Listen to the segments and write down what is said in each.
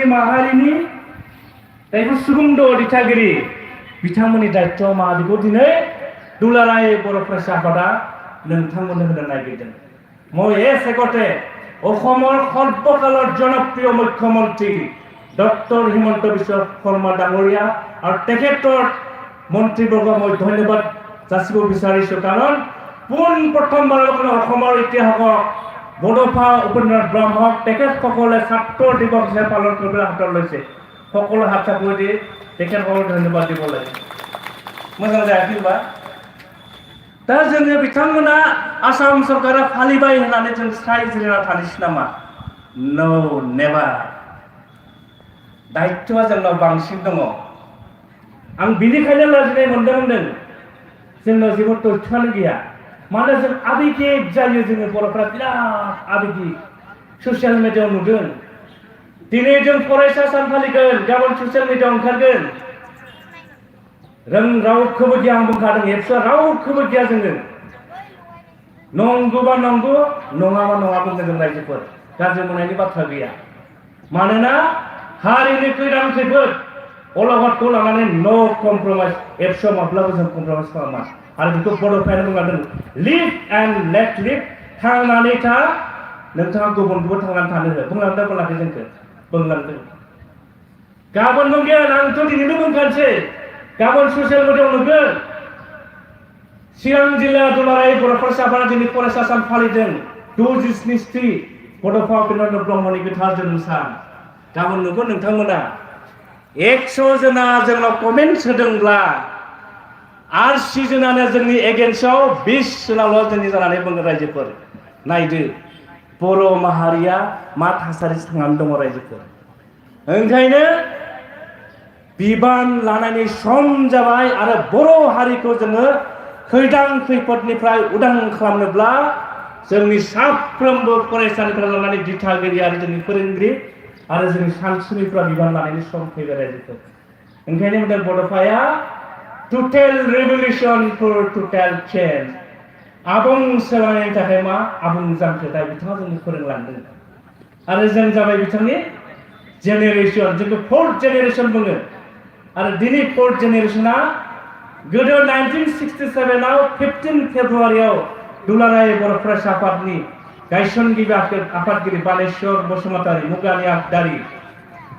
माहारिनि जायफोर सुबुंद दिथागिरि बिथांमोननि दायित्व मा बेखौ दिनै दुलाराय बर' फरायसा आफादा नोंथांमोननो होनो नागिरदों। মই এই চেগতে অসমৰ সৰ্বকালৰ জনপ্ৰিয় মুখ্যমন্ত্ৰী ডক্টৰ হিমন্ত বিশ্ব শৰ্মা ডাঙৰীয়া আৰু তেখেতৰ মন্ত্ৰীবৰ্গ মই ধন্যবাদ যাচিব বিচাৰিছো। কাৰণ প্ৰথমবাৰৰ কাৰণে অসমৰ ইতিহাসত বডোফা উপেন্দ্ৰনাথ ব্ৰহ্মক তেখেতসকলে ছাত্ৰ দিৱস হিচাপে পালন কৰিবলৈ হাতত লৈছে। সকলো হাত চাপৰি দি তেখেতসকলক ধন্যবাদ দিব লাগে। मोजां जायाखैबा दा जोङो बिथांमोना आसाम सरकारा फालिबाय होननानै जों स्राय जिरायना थानोसै नामा? नो नेभार। दायित्वआ जोंनाव बांसिन दङ। आं बिनिखायनो लाजिनाय मोनदों जोंनाव जेबो तथ्यआनो गैया। मानो जों आबेगिक जायो, जोङो बर'फ्रा बिराद आबेगिक। ससियेल मिडियायाव नुदों, दिनै जों फरायसा सान फालिगोन, गाबोन ससियेल मिडियायाव ओंखारगोन। रावखौबो गिया, आं बुंखादों एप्सआ रावखौबो गिया जोङो। नंगौबा नंगौ, नङाबा नङा बुंगोन जों रायजोफोर। गाज्रि मोननायनि बाथ्रा गैया। मानोना हारिनि खैदां खैफोद अलखदखौ लानानै नो कमप्रमाइज। एप्सआव माब्लाबो जों कमप्रमाइज खालामा। आरो बेखौ बड'फायानो बुंलांदों, लिभ एन्ड लेट लिभ। थांनानै था, नोंथाङा गुबुनखौबो थांनानै थानो हो। बुंलांदों बुङाखै जोंखौ? बुंलांदों। गाबोन बुंगोन, आंथ' दिनैनो बुंखानोसै, गाबोन ससियेल मिडियायाव नुगोन। चिरां जिल्ला दुलाराय बर' फरायसा आफादा दिनै फरायसा सान फालिदों। 2/7 बड'फा उपेन्द्रनाथ ब्रह्मनि गोथार जोनोम सान। गाबोन नुगोन नोंथांमोना 100 जना जोंनाव कमेन्ट्स होदोंब्ला आर 80 जनानो जोंनि एगेन्स्टआव 20 जनाल' जोंनि जानानै बुंगोन रायजोफोर। नायदो बर' माहारिया मा थासारिजों थांनानै दङ रायजोफोर। ओंखायनो बिबान लानायनि सम जाबाय। आरो बर' हारिखौ जोङो खैदां खैफोदनिफ्राय उदां खालामनोब्ला जोंनि साफ्रोमबो फरायसालिनिफ्राय लानानै दिथागिरि आरो जोंनि फोरोंगिरि आरो जोंनि सानसुमैफ्रा बिबान लानायनि सम फैबाय रायजोफोर। ओंखायनो बुंदों बड'फाया टटेल रिभलिउसन फर टटेल चेन्ज। आबुं सोलायनायनि थाखाय मा आबुं जांख्रिथाय बिथाङा जोंनो फोरोंलांदों। आरो जों जाबाय बिथांनि जेनेरेसन, जोंखौ 4th जेनेरेसन बुङो। आरो दिनै 4th जेनेरेसना गोदो 1967आव 15 फेब्रुवारियाव दुलाराय बर' फरायसा आफादनि गायसनगिरि आफादगिरि बालेश्वर बसुमतारी, मुगानि आफादारि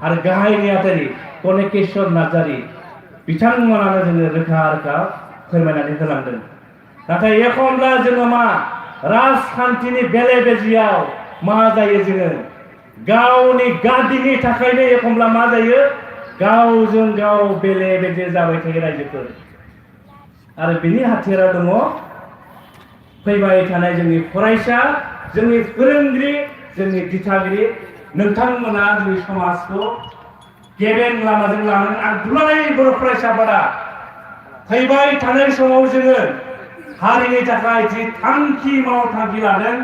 आरो गाहाय नेहाथारि कनकेश्वर नार्जारी बिथांमोनानो जोङो रोखा रोखा फोरमायनानै होलांदों। नाथाय एखनब्ला जोङो मा राजखान्थिनि बेले बेजेयाव मा जायो, जोङो गावनि गादिनि थाखायनो एखनब्ला मा जायो, गावजों गाव बेले बेजे जाबाय थायो रायजोफोर। आरो बिनि हाथियारा दङ फैबाय थानाय जोंनि फरायसा, जोंनि फोरोंगिरि, जोंनि दिथागिरि। नोंथांमोना जोंनि समाजखौ गेबें लामाजों लानानै आं दुलाराय बर' फरायसा आफादा फैबाय थानाय समाव जोङो हारिनि थाखाय जि थांखि मावथांखि लादों,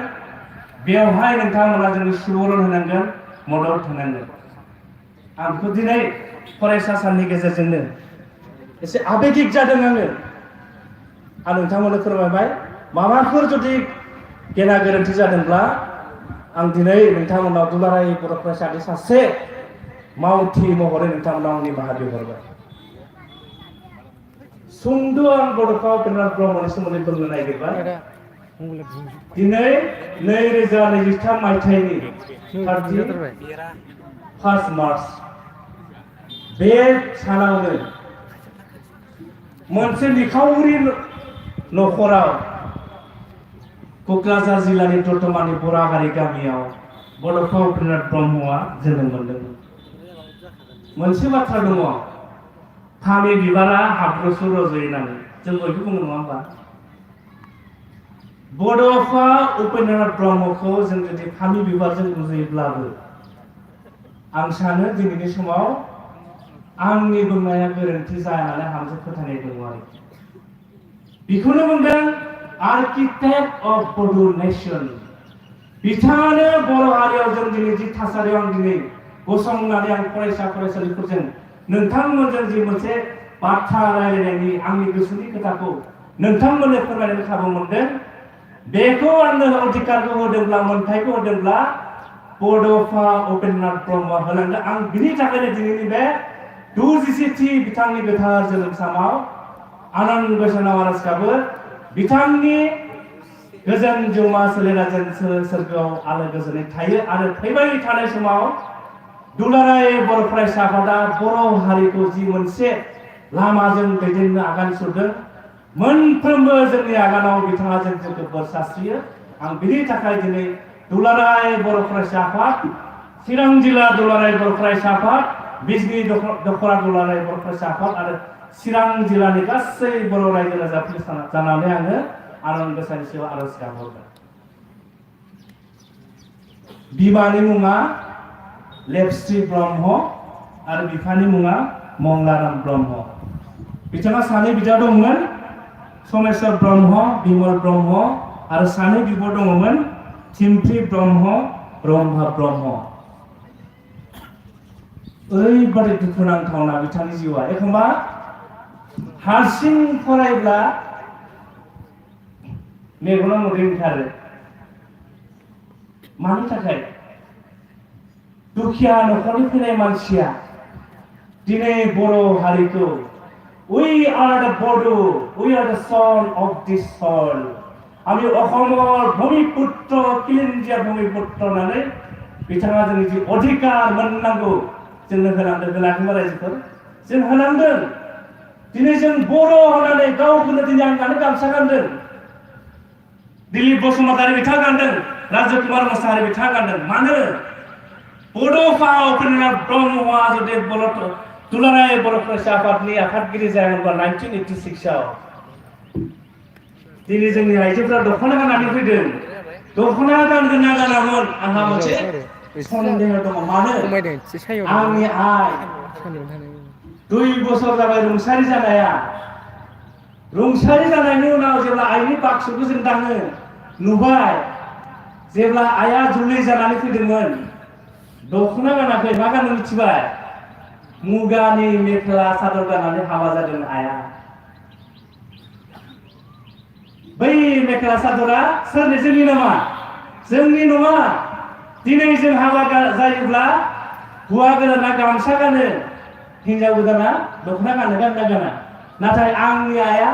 बेवहाय नोंथांमोना जोंनि सुबुरुन होनांगोन, मदद होनांगोन। आं बेखौ दिनै फरायसा साननि गेजेरजोंनो एसे आबेगिक जादों आङो। आं नोंथांमोननो फोरमायबाय। माबाफोर जुदि गेना गोरोन्थि जादोंब्ला आं दिनै नोंथांमोनाव दुलाराय बर' फरायसानि सासे मावथि महरै नोंथांमोनाव आंनि निमाहा बिहरबाय। सुंद' आं बड'फा उपेन्द्रनाथ ब्रह्मनि सोमोन्दै बुंनो नागिरबाय। दिनै 2023 मायथाइनि 31 मार्च बे सानावनो मोनसे निखावरि नखराव क'क्राझार जिल्लानि दतमानि बरागारि गामियाव बड'फा उपेन्द्रनाथ ब्रह्मआ जोनोम मोनदोंमोन। मोनसे बाथ्रा दङ, फामे बिबारा हाब्रुसो रज'यो होननानै जों बयबो बुङो, नङा होमबा? बड'फा उपेन्द्रनाथ ब्रह्मखौ जों जुदि फामे बिबारजों रुजुयोब्लाबो आं सानो दिनैनि समाव आंनि बुंनाया गोरोन्थि जाया होननानै आं मोनसे फोथायनाय दङ। आरो बेखौनो बुंदों आर्किटेक्ट अफ बड' नेशन। बिथाङानो बर' हारियाव जों दिनै जि थासारियाव आं दिनै गसंनानै आं फरायसा फरायसालिफोरजों नोंथांमोनजों जि मोनसे बाथ्रा रायलायनायनि आंनि गोसोनि खोथाखौ नोंथांमोननो फोरमायनो खाबु मोनदों। बेखौ आंनो अधिकारखौ होदोंब्ला, मोन्थायखौ होदोंब्ला बड'फा उपेन्द्रनाथ ब्रह्म होलांदों आं बिनि थाखायनो दिनैनि बे 2GCT बिथांनि गोथार जोनोम सानाव आनान गसाइनाव आरज गाबो बिथांनि गोजोन जिउमा सोलेराजों सोरगोआव आलो गोजोनै थायो आरो फैबाय थानाय समाव दुलाराय बर' फरायसा आफादा बर' हारिखौ जि मोनसे लामाजों दैदेननो आगान सुरदों मोनफ्रोमबो जोंनि आगानाव बिथाङा जोंखौ बोर सारस्रियो आं बिनि थाखाय दिनै दुलाराय बर' फरायसा आफाद चिरां जिल्ला दुलाराय बर' फरायसा आफाद बिजनी दख'रा दुलाराय बर' फरायसा आफाद आरो चिरां जिल्लानि गासै बर' रायजो राजाफोर जानानै आङो आनान गसाइनि सायाव आरज गाबहरबाय बिमानि मुङा लेपस्रि ब्रह्म आरो बिफानि मुङा मंलाराम ब्रह्म बिथाङा सानै बिदा दंमोन समेश्वर ब्रह्म बिमल ब्रह्म आरो सानै बिब' दङमोन थिमफ्रि ब्रह्म ब्रह्मा ब्रह्म ओरैबादि दुखुनांथावना बिथांनि जिउआ एखनबा हारसिं फरायब्ला मेगनाव मोदै ओंखारो मानि थाखाय दुखिया न'खरनि फैनाय मानसिया दिनै बर' हारिखौ We are the Bodo, we are the son of this soil. আমি অসমৰ ভূমিপুত্ৰ কিলিঞ্জিয়া ভূমিপুত্ৰ होननानै बिथाङा जोंनि जि अधिकार मोननांगौ जोंनो होलांदों होलाङोबा रायजोफोर जों होलांदों दिनै जों बर' होननानै गावखौनो दिनै आं गामसा गानदों दिलीप बसुमतारी बिथाङा गानदों राजकुमार मोसाहारि बिथाङा गानदों मानो बड'फा उपेन्द्रनाथ ब्रह्मआ जुदि दुलाराय बर' फरायसा आफादनि आफादगिरि जायामोनब्ला 1986 आव दिनै जोंनि आइजोफोरा दख'ना गाननानै फैदों दख'ना गानगोन ना गानामोन आंहा मोनसे सन्देह दङ मानो आंनि आइ 2 बोसोर जाबाय रुंसारि जानाया रुंसारि जानायनि उनाव जेब्ला आइनि बाक्सुखौ जों दाङो नुबाय जेब्ला आइया जुलि जानानै फैदोंमोन दख'ना गानाखै मा गाननो मिथिबाय मुगानि मेख्ला सादर गाननानै हाबा जादों आइया बै मेख्ला सादरा सोरनि जोंनि नामा जोंनि नङा दिनै जों हाबा जायोब्ला हौवा गोदाना गामसा गानो हिनजाव गोदाना दख'ना गानना गाना नाथाय आंनि आइया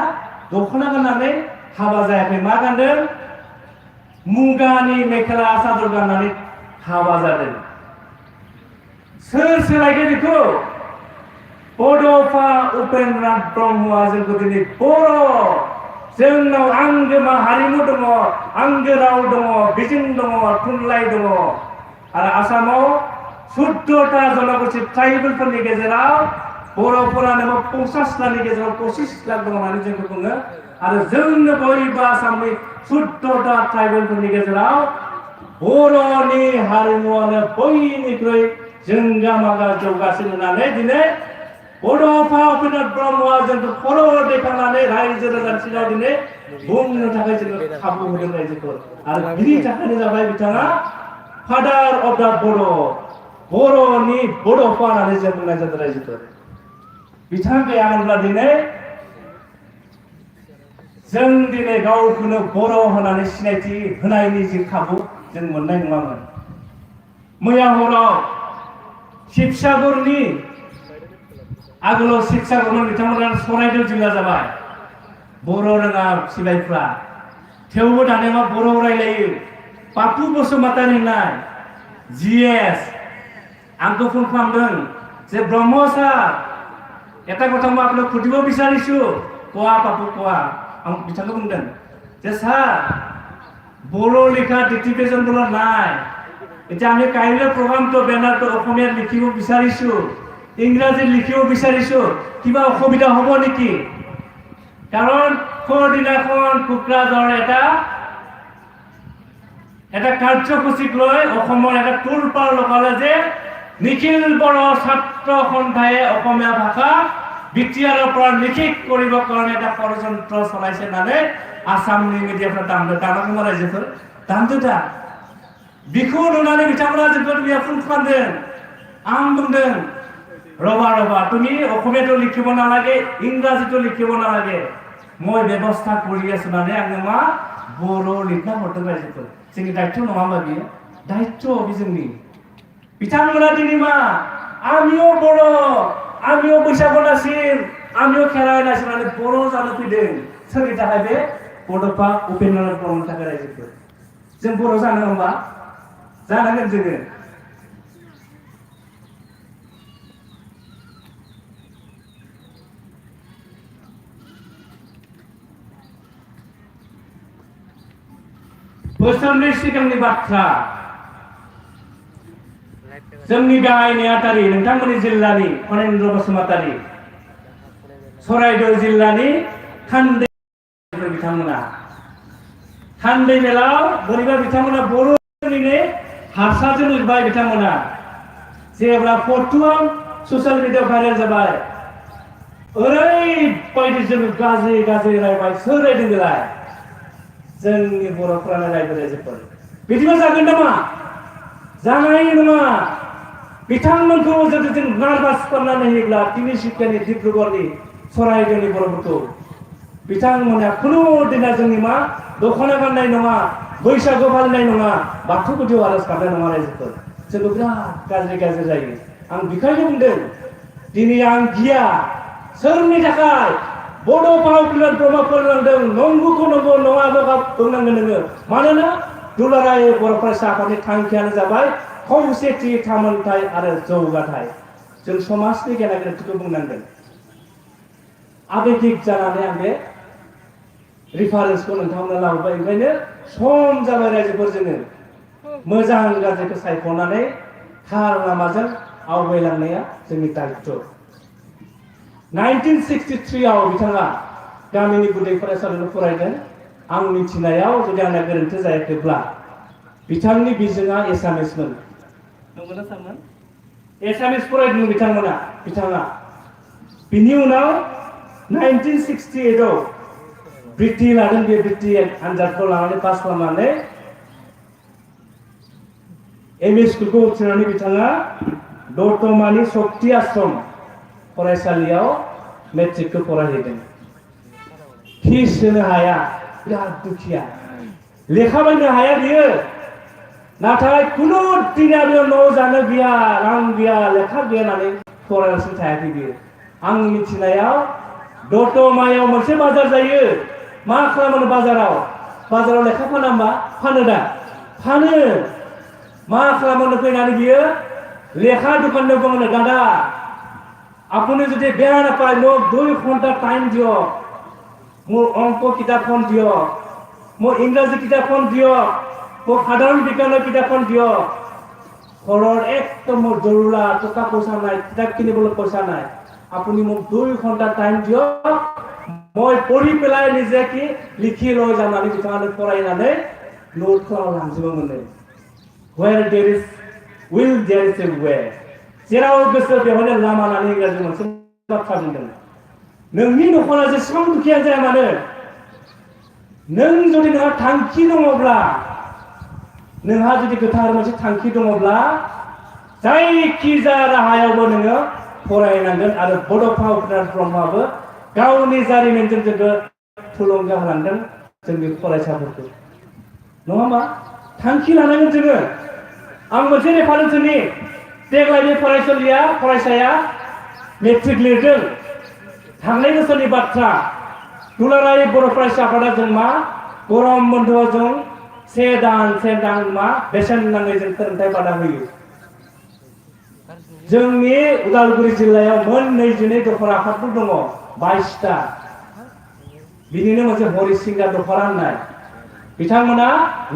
दख'ना गाननानै हाबा जायाखै मा गानदों मुगानि मेख्ला सादर गाननानै हाबा जादों सोर सोलायदों बेखौ बड'फा उपेन्द्रनाथ ब्रह्मआ जोंखौ दिनै बर' जोंनाव आंगो हारिमु दङ आंगो राव दङ बिजों दङ थुनलाइ दङ आरो आसामाव 14टा जनगोष्ठी ट्राइबेलफोरनि गेजेराव बर'फोरानो 50 लाखनि गेजेराव 25 लाख दङ होननानै जोंखौ बुङो आरो जोंनो बयबो आसामनि 14टा ट्राइबेलफोरनि गेजेराव बर'नि हारिमुआनो बयनिख्रुइ जोंगा मागा जौगासिन होननानै दिनै बड'फा उपेन्द्रनाथ ब्रह्मआ जोंखौ खर' दैखांनानै रायजो राजानि सिगाङाव दिनै बुंनो थाखाय जोङो खाबु होदों रायजोफोर आरो बिनि थाखायनो जाबाय बिथाङा फादार अफ दा बर'नि बड'फा होननानै जों बुंनाय जादों रायजोफोर बिथाङा गैयामोनब्ला दिनै जों दिनै गावखौनो बर' होननानै सिनायथि होनायनि जि खाबु जों मोननाय नङामोन मैया हराव शिबसागरनि आगोलाव शिबसागरमोन बिथांमोना सराइदेव जिल्ला जाबाय बर' रोङा सिबायफ्रा थेवबो दानिया बर' रायलायो पापु बसुमतारी होननाय GS आंखौ फन खालामदों जे ब्रह्म सार এটা কথা মই আপোনাক সুধিব বিচাৰিছো কোৱা পাপু কোৱা আম বিছাকে বুंदों যে স্যার বড় লেখা ডিক্টেশন বলা নাই এটা আমি কাইলে প্ৰগ্ৰামটো বেনাৰটো অসমীয়া লিখিব বিচাৰিছো ইংৰাজী লিখিব বিচাৰিছো কিবা অসুবিধা হ'ব নেকি কাৰণ কোৰদিনাখন কুকৰাঝাৰ এটা কাৰ্যসূচীক লৈ অসমৰ এটা টুলপাৰ লগালে যে নিখিল বড় ছাত্ৰ সন্থায়ে অসমীয়া ভাষা বিটিআৰৰ পৰা লিখিত কৰিব কাৰণে এটা ষড়যন্ত্ৰ চলাইছে মানে আসামনি মিডিয়াফोरा दामखौ रायजोफोर दामदो दा बिखौ नुनानै बिथांमोना जोबोद फन खालामदों आं बुंदों रबा তুমি অসমীয়াটো লিখিব নালাগে ইংৰাজীটো লিখিব নালাগে মই ব্যৱস্থা কৰি আছো মানে आङो मा बर' लिरना हरदों रायजोफोर जोंनि दायित्व नङा होनबा बियो दायित्व बे जोंनि बिथांमोना दिनै मा आमिও बर' आमिও बैसागु नासिर आमिও खेराइ नासिरनानै बर' जानो फैदों सोरनि थाखाय बे बड'फा उपेन्द्रनाथ ब्रह्मनि थाखाय रायजोफोर जों बर' जानो होमबा जानांगोन जोङो बोसोरनै सिगांनि बाथ्रा जोंनि गाहाय नेहाथारि नोंथांमोननि जिल्लानि फनेन्द्र बसुमतारी सराइदेउ जिल्लानि थान्दै बिथांमोना थान्दै मेलाव बोरैबा बिथांमोना बर'निनो हारसाजों लिरबाय बिथांमोना जेब्ला फट'आव ससियेल मिडियायाव भाइरेल जाबाय ओरैबायदि जों गाज्रि गाज्रि रायबाय सोर रायदों बेलाय जोंनि बर'फ्रानो रायजो रायजोफोर बिदिबा जागोन नामा जानाय नङा बिथांमोनखौ जुदि जों नार्भास खालामनानै होयोब्ला तिनिसुकियानि डिब्रुगड़नि सराइदेउनि बर'फोरखौ बिथांमोना खुनु दिना जोंनि मा दख'ना गाननाय नङा बैसागु फालिनाय नङा बाथौ गुदियाव आर'ज गाबनाय नङा रायजोफोर जोंबो बिराद गाज्रि गाज्रि जायो आं बेखायनो बुंदों दिनै आं गिया सोरनि थाखाय बड'फा उपेन्द्रनाथ ब्रह्म फोरोंलांदों नंगौखौ नंगौ नङाबो बुंनांगोन नोङो मानोना दुलाराय बर' फरायसा आफादनि थांखियानो जाबाय खौसेथि थामोनथाय आरो जौगाथाय जों समाजनि गेना गोरोन्थिखौ बुंनांगोन आबेगिक जानानै आं बे रिफारेन्सखौ नोंथांमोना लाबोबाय ओंखायनो सम जाबाय रायजोफोर जोङो मोजां गाज्रिखौ सायख'नानै थार लामाजों आवगायलांनाया जोंनि दायित्व 1963 आव बिथाङा गामिनि गुदि फरायसालियाव फरायदों आं मिथिनायाव जुदि आंना गोरोन्थि जायाखैब्ला बिथांनि बिजोङा एसामिसमोन नंगौना सारमोन एसामिस फरायदों बिथाङा बिनि उनाव 1968 आव बृत्ति लादों बे बृत्ति आनजादखौ लानानै पास खालामनानै एमए स्कुलखौ उथ्रिनानै बिथाङा दतमानि शक्ति आश्रम फरायसालियाव मेट्रिकखौ फरायहैदों फिस होनो हाया बिराद दुखिया लेखा बायनो हाया बियो नाथाय खुनु दिना बेयाव न' जानो गैया रां गैया लेखा गैया होननानै फरायगासिनो थायाखै बियो आं मिथिनायाव दतमायाव मोनसे बाजार जायो मा खालामो बाजाराव लेखा फाना होमबा फानो दा फानो मा खालामनो फैनानै बियो लेखा दखाननो बुङो दादा আপুনি যদি বেয়া নাপায় মোক 2 ঘন্টা টাইম দিয়ক মোৰ অংক কিতাপখন দিয়ক মোৰ ইংৰাজী কিতাপখন দিয়ক মোৰ সাধাৰণ বিজ্ঞানৰ কিতাপখন দিয়ক ঘৰৰ একদম মোৰ জৰুলা টকা পইচা নাই কিতাপ কিনিবলৈ পইচা নাই আপুনি মোক 2 ঘন্টা টাইম দিয়ক মই পঢ়ি পেলাই নিজে কি লিখি লৈ যাম আমি বিছানাত পঢ়াইনাनै নোট খাও লাঞ্জিব मोनो where there is will there is a way जेराव गोसो बेवहायनो लामा लानानै इंराजि मोनसे बाथ्रा बुंदों नोंनि न'खरा जेसेबां दुखिया जाया मानो नों जुदि नोंहा थांखि दङब्ला नोंहा जुदि गोथार मोनसे थांखि दङब्ला जायखिजाया राहायावबो नोङो फरायनांगोन आरो बड'फा उपेन्द्रनाथ ब्रह्मआबो गावनि जारिमिनजों जोंखौ थुलुंगा होलांदों जोंनि फरायसाफोरखौ नङा होमबा थांखि लानांगोन जोङो आं मोनसे रेफारेन्सनि देग्लायनि फरायसाया मेट्रिक लिरदों थांनाय बोसोरनि बाथ्रा दुलाराय बर' फरायसा आफादा जों मा गरम बन्द'आव जों से दान मा बेसेन नाङै जों फोरोंथाय बादा होयो जोंनि उदालगुरि जिल्लायाव मोन 22 दख'रा आफादफोर दङ 22टा बिनिनो मोनसे हरिसिंगा दख'रा होननाय बिथांमोना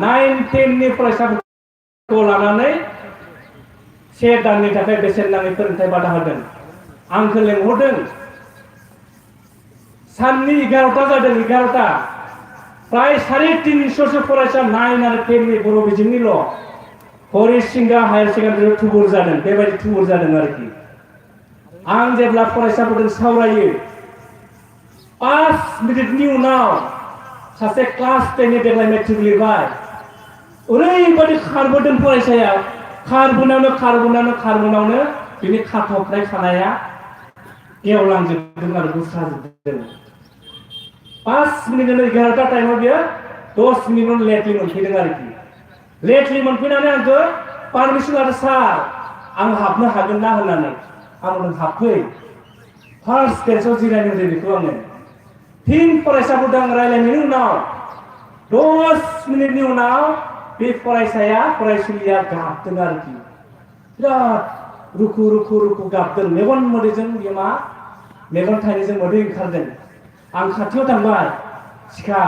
9-10 नि फरायसाफोरखौ लानानै 1 दाननि थाखाय बेसेन नाङै फोरोंथाय बादा होदों आंखौ लेंहरदों साननि 11टा जादों 11टा प्राय 350 फरायसा 9 आरो 10 नि बर' बिजोंनिल' हरिसिंगा हायार सेकेन्डारि थुबुर जादों बेबायदि थुबुर जादों आरोखि आं जेब्ला फरायसाफोरजों सावरायो 5 मिनिटनि उनाव सासे क्लास 10 नि देग्लाय मेट्रिक लिरबाय ओरैबायदि खारबोदों फरायसाया खारबोनावनो बिनि खाथबनाय खानाया गेवलांजोबदों आरो गुस्राजोबदों 5 मिनिट 11टा टाइमाव बियो 10 मिनिट लेटलि मोनफैदों आरोखि लेटलि मोनफैनानै आंखौ पारमिसन लादो सार आं हाबनो हागोन ना होननानै आं बुंदों हाबफै फार्स्ट बेन्चआव जिरायनो होदो बेखौ आङो फिन फरायसाफोरजों रायलायनायनि उनाव 10 मिनिटनि उनाव बे फरायसुलिया गाबदों आरोखि बिराद रुखु रुखु रुखु गाबदों मेगन मोदैजों बियो मा मेगन थाइनैजों मोदै ओंखारदों आं खाथियाव थांबाय सिखा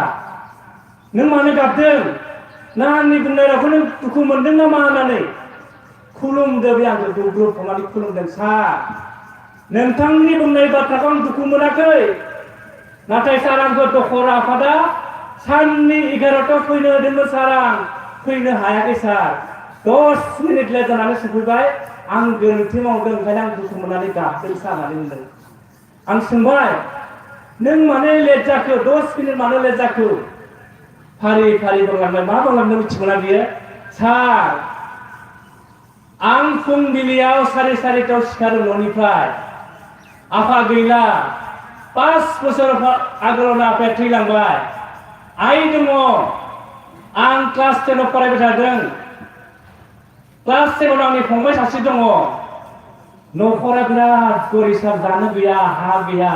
नों मानो गाबदों ना आंनि बुंनाय रावखौ नों दुखु मोनदों नामा होननानै खुलुमदो बे आंखौ दुग्रुब हमनानै खुलुमदों सार नोंथांनि बुंनाय बाथ्राखौ आं दुखु मोनाखै नाथाय सार आंखौ दखरा आफादा साननि 11टायाव फैनो होदोंमोन सार आं फैनो हायाखै सार 10 मिनिट लेट जानानै सफैबाय आं गोरोन्थि मावदों ओंखायनो आं दुखु मोननानै गाबदों सार होननानै बुंदों आं सोंबाय नों मानो लेट जाखो 10 मिनिट मानो लेट जाखो फारि फारि बुंलांबाय मा बुंलांदों मिथिगौना बियो सार आं फुंबिलियाव 4:30टायाव सिखारो न'निफ्राय आफा गैला 5 बोसोर आगोलावनो आफाया थैलांबाय आइ दङ आं क्लास 10 आव फरायबाय थादों क्लास 7 आव आंनि फंबाय सासे दङ न'खरा बिराद गरिब जानो गैया हा गैया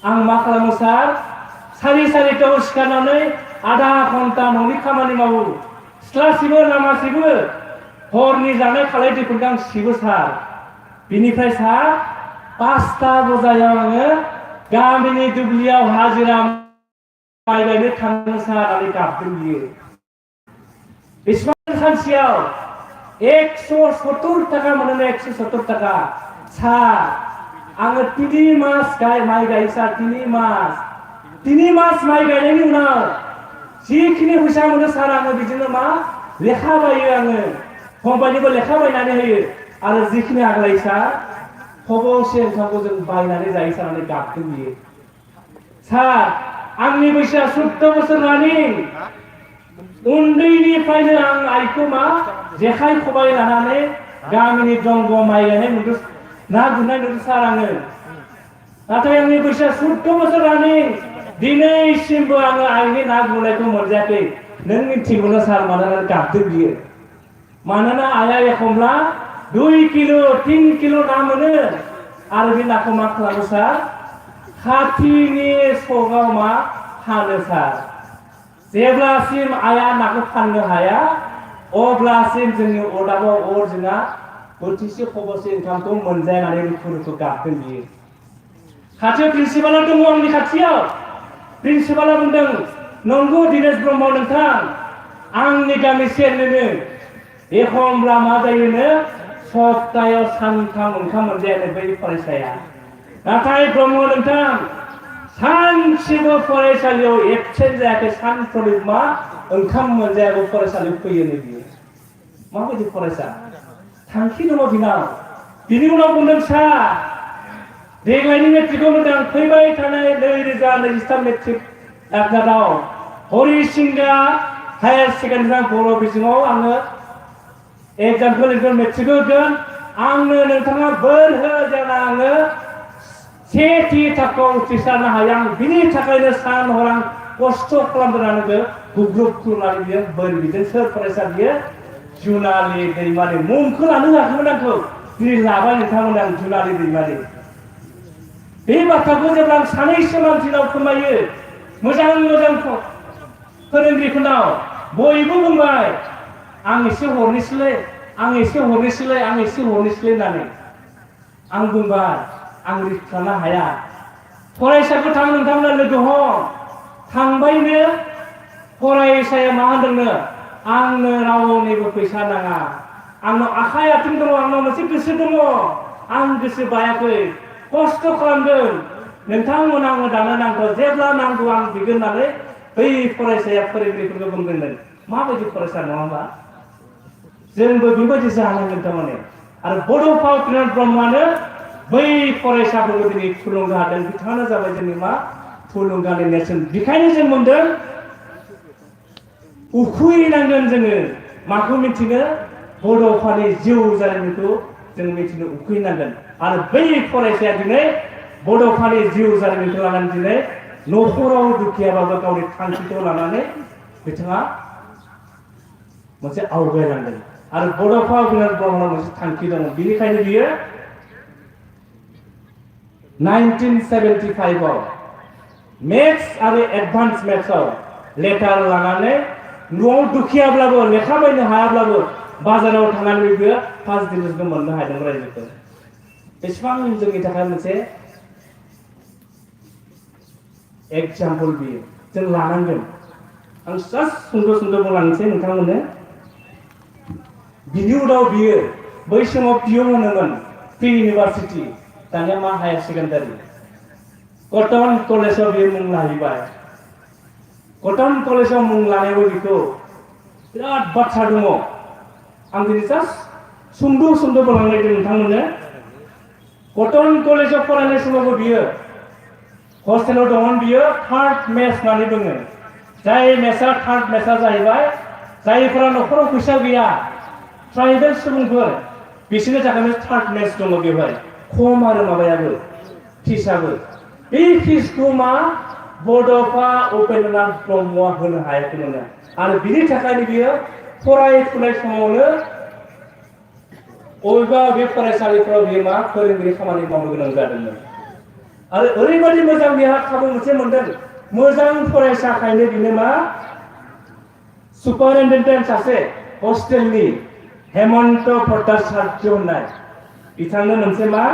आं मा खालामो सार 4:30टायाव सिखारनानै आधा घन्टा न'नि खामानि मावो सिथ्ला सिबो लामा सिबो हरनि जानाय खालाय दैफोरखौ आं सिबो सार बिनिफ्राय सार 5टा बजायाव आङो गामिनि दुब्लियाव हाजिरा माइ गायनो थाङो सार होननानै गाबदों बियो बेसेबां सानसेयाव 170 टाका मोनो 170 टाका सार आङो 3 मास माइ गायो सार 3 मास माइ गायनायनि उनाव जिखिनि फैसा मोनो सार आङो बिदिनो मा लेखा बायो आङो फंबायनिबो लेखा बायनानै होयो आरो जिखिनि आग्लायो सार खबसे ओंखामखौ जों बायनानै जायो सार होननानै गाबदों बियो सार आंनि बैसोआ 14 बोसोर रानिं उन्दैनिफ्रायनो आं आइखौ मा जेखाइ खबाइ लानानै गामिनि दंग माइ गायनाय नुदों ना गुरनाय नुदों सार आङो नाथाय आंनि बैसोआ 14 बोसोर रानिं दिनैसिमबो आङो आइनि ना गुरनायखौ मोनजायाखै नों मिथिगौना सार मानोना गाबदों बियो मानोना आइया एखमब्ला 2 किल' 3 किल' ना मोनो आरो बे नाखौ मा खालामो सार खाथिनि सगाव मा फानो सार जेब्लासिम आइया नाखौ फाननो हाया अब्लासिम जोंनि अरदाबाव अर जोंहा बोथिसे खबसे ओंखामखौ मोनजायानानै रुखु रुखु गाबदों बियो खाथियाव प्रिन्सिपाला दङ आंनि खाथियाव प्रिन्सिपाला बुंदों नंगौ दिनेश ब्रह्म नोंथां आंनि गामि सेरनिनो एखमब्ला मा जायोनो सप्तायाव सानथाम ओंखाम मोनजायानो बै फरायसाया नाथाय ब्रह्म नोंथां सानसेबो फरायसालियाव एबसेन्ट जायाखै सानफ्रोमबो मा ओंखाम मोनजायाबो फरायसालियाव फैयोनो बियो माबायदि फरायसा थांखि दङ बिनाव बिनि उनाव बुंदों सार देग्लायनि मेट्रिकखौ मोजां फैबाय थानाय 2023 मेट्रिक आनजादाव हरिसिंगा हायार सेकेन्डारि बर' बिजोङाव आङो एग्जामखौ लिरगोन मेट्रिकखौ होगोन आंनो नोंथाङा बोर हो जेन आङो सेथि थाखोआव उथ्रिसारनो हायो आं बिनि थाखायनो सान हर आं खस्थ' खालामदों आंखौ गुग्रुब खुलुमनानै बियो बोर बिदों सोर फरायसा बियो जुनालि दैमारि मुंखौ लानो होआखैमोन आंखौ दिनै लाबाय नोंथांमोन आं जुनालि दैमारि बे बाथ्राखौ जेब्ला आं सानैसो मानसिनाव फोरमायो मोजां फोरोंगिरिफोरनाव बयबो बुंबाय आं एसे हरनोसैलै होननानै आं बुंबाय आं रिक्स लानो हाया फरायसाखौ थां नोंथांमोना लोगो हम थांबायनो फरायसाया मा होनदोंनो आंनो रावनिबो फैसा नाङा आंनाव आखाइ आथिं दङ आंनाव मोनसे गोसो दङ आं गोसो बायाखै खस्थ' खालामदों नोंथांमोना आंनो दानो नांगौ जेब्ला नांगौ आं बिगोन होननानै बै फरायसाया फोरोंगिरिफोरखौ बुंदोंमोन माबायदि फरायसा नङा होमबा जोंबो बेबायदि जानांगोन थारमाने आरो बड'फा उपेन्द्र ब्रह्मआनो बै फरायसाफोरखौ दिनै थुलुंगा होदों बिथाङानो जाबाय जोंनि मा थुलुंगानि नेरसोन बेखायनो जों मोनदों उखैनांगोन जोङो माखौ मिथिनो बड'फानि जिउ जारिमिनखौ जों मिथिनो उखैनांगोन आरो बै फरायसाया दिनै बड'फानि जिउ जारिमिनखौ लानानै दिनै न'खराव दुखियाबाबो गावनि थांखिखौ लानानै बिथाङा मोनसे आवगायलांदों आरो बड'फा उपेन्द्र ब्रह्मनाव मोनसे थांखि दङ बेनिखायनो बियो 1975 आव मेथ्स आरो एडभान्स मेथ्सआव लेटार लानानै न'आव दुखियाब्लाबो लेखा बायनो हायाब्लाबो बाजाराव थांनानै बियो फार्स्ट डिभिजनखौ मोननो हादों रायजोफोर बेसेबां जोंनि थाखाय मोनसे एग्जाम्पल बियो जों लानांगोन आं जास्ट सुंद' बुंलांनोसै नोंथांमोननो बिनि उनाव बियो बै समाव पिअ होनोमोन प्रि इउनिभार्सिटि दानिया मा हायार सेकेन्डारि कटन कलेजाव बियो मुं लाहैबाय कटन कलेजाव मुं लानायाव बिखौ बिराद बाथ्रा दङ आं दिनै जास्ट सुंद' बुंलांनायदों नोंथांमोननो कटन कलेजाव फरायनाय समावबो बियो हस्टेलाव दंमोन बियो थार्ड मेस होननानै बुङो जाय मेसआ थार्ड मेसआ जाहैबाय जायफोरा न'खराव फैसा गैया ट्राइबेल सुबुंफोर बिसोरनि थाखाय थार्ड मेस दङ बेवहाय खम आरो माबायाबो फिसाबो बे फिसखौ मा बड'फा उपेन्द्रनाथ ब्रह्मआ होनो हायाखैमोन आरो बिनि थाखायनो बियो फरायफुनाय समावनो बबेबा बे फरायसालिफोराव बियो मा फोरोंगिरि खामानि मावनो गोनां जादोंमोन आरो ओरैबायदि मोजां बिहा खाबु मोनसे मोनदों मोजां फरायसाखायनो बिनो मा सुपारिनटेन्डेन्ट सासे हस्टेलनि हेमन्त भट्टाचार्य होननाय बिथांनो मोनसे मा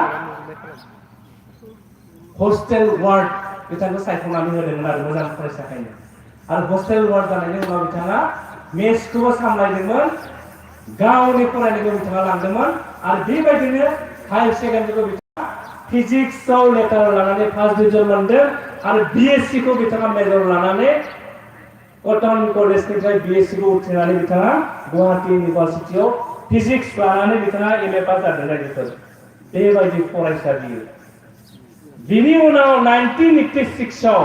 हस्टेल वार्ड बिथांखौ सायख'नानै होदोंमोन आरो मोजां फरायसाखायनो आरो हस्टेल वार्ड जानायनि उनाव बिथाङा मेसखौबो सामलायदोंमोन गावनि फरायनायखौ बिथाङा लांदोंमोन आरो बेबायदिनो हायार सेकेन्डारिखौ बिथाङा फिजिक्सआव लेटार लानानै फार्स्ट डिभिजन मोनदों आरो बिएससि खौ बिथाङा मेजर लानानै कटन कलेजनिफ्राय बिएससि खौ उथ्रिनानै बिथाङा गुवाहाटी इउनिभार्सिटियाव फिजिक्स लानानै बिथाङा एमए पास जादों रायजोफोर बेबायदि फरायसा बियो बिनि उनाव 1986 आव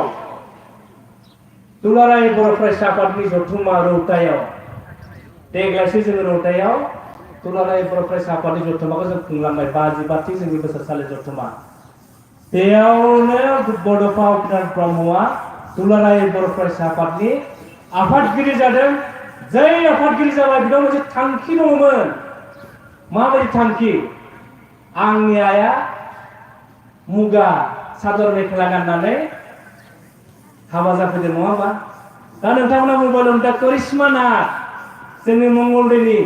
दुलाराय बर' फरायसा आफादनि जथुम्मा रौतायाव देग्लायसो जोङो रौतायाव दुलाराय बर' फरायसा आफादनि जथुम्माखौ जों खुंलांबाय 52 जोंनि बोसोरसालि जथुम्मा बेयावनो बड'फा उपेन्द्रनाथ ब्रह्मआ दुलाराय बर' फरायसा आफादनि आफादगिरि जादों जै आफादगिरि जाबाय बेयाव मोनसे थांखि दङमोन माबायदि थांखि आंनि आइया मुगा सादर मेखेला गाननानै हाबा जाफैदों नङा होमबा दा नोंथांमोना मबाइल दा करिश्मा नाथ जोंनि मंगलदैनि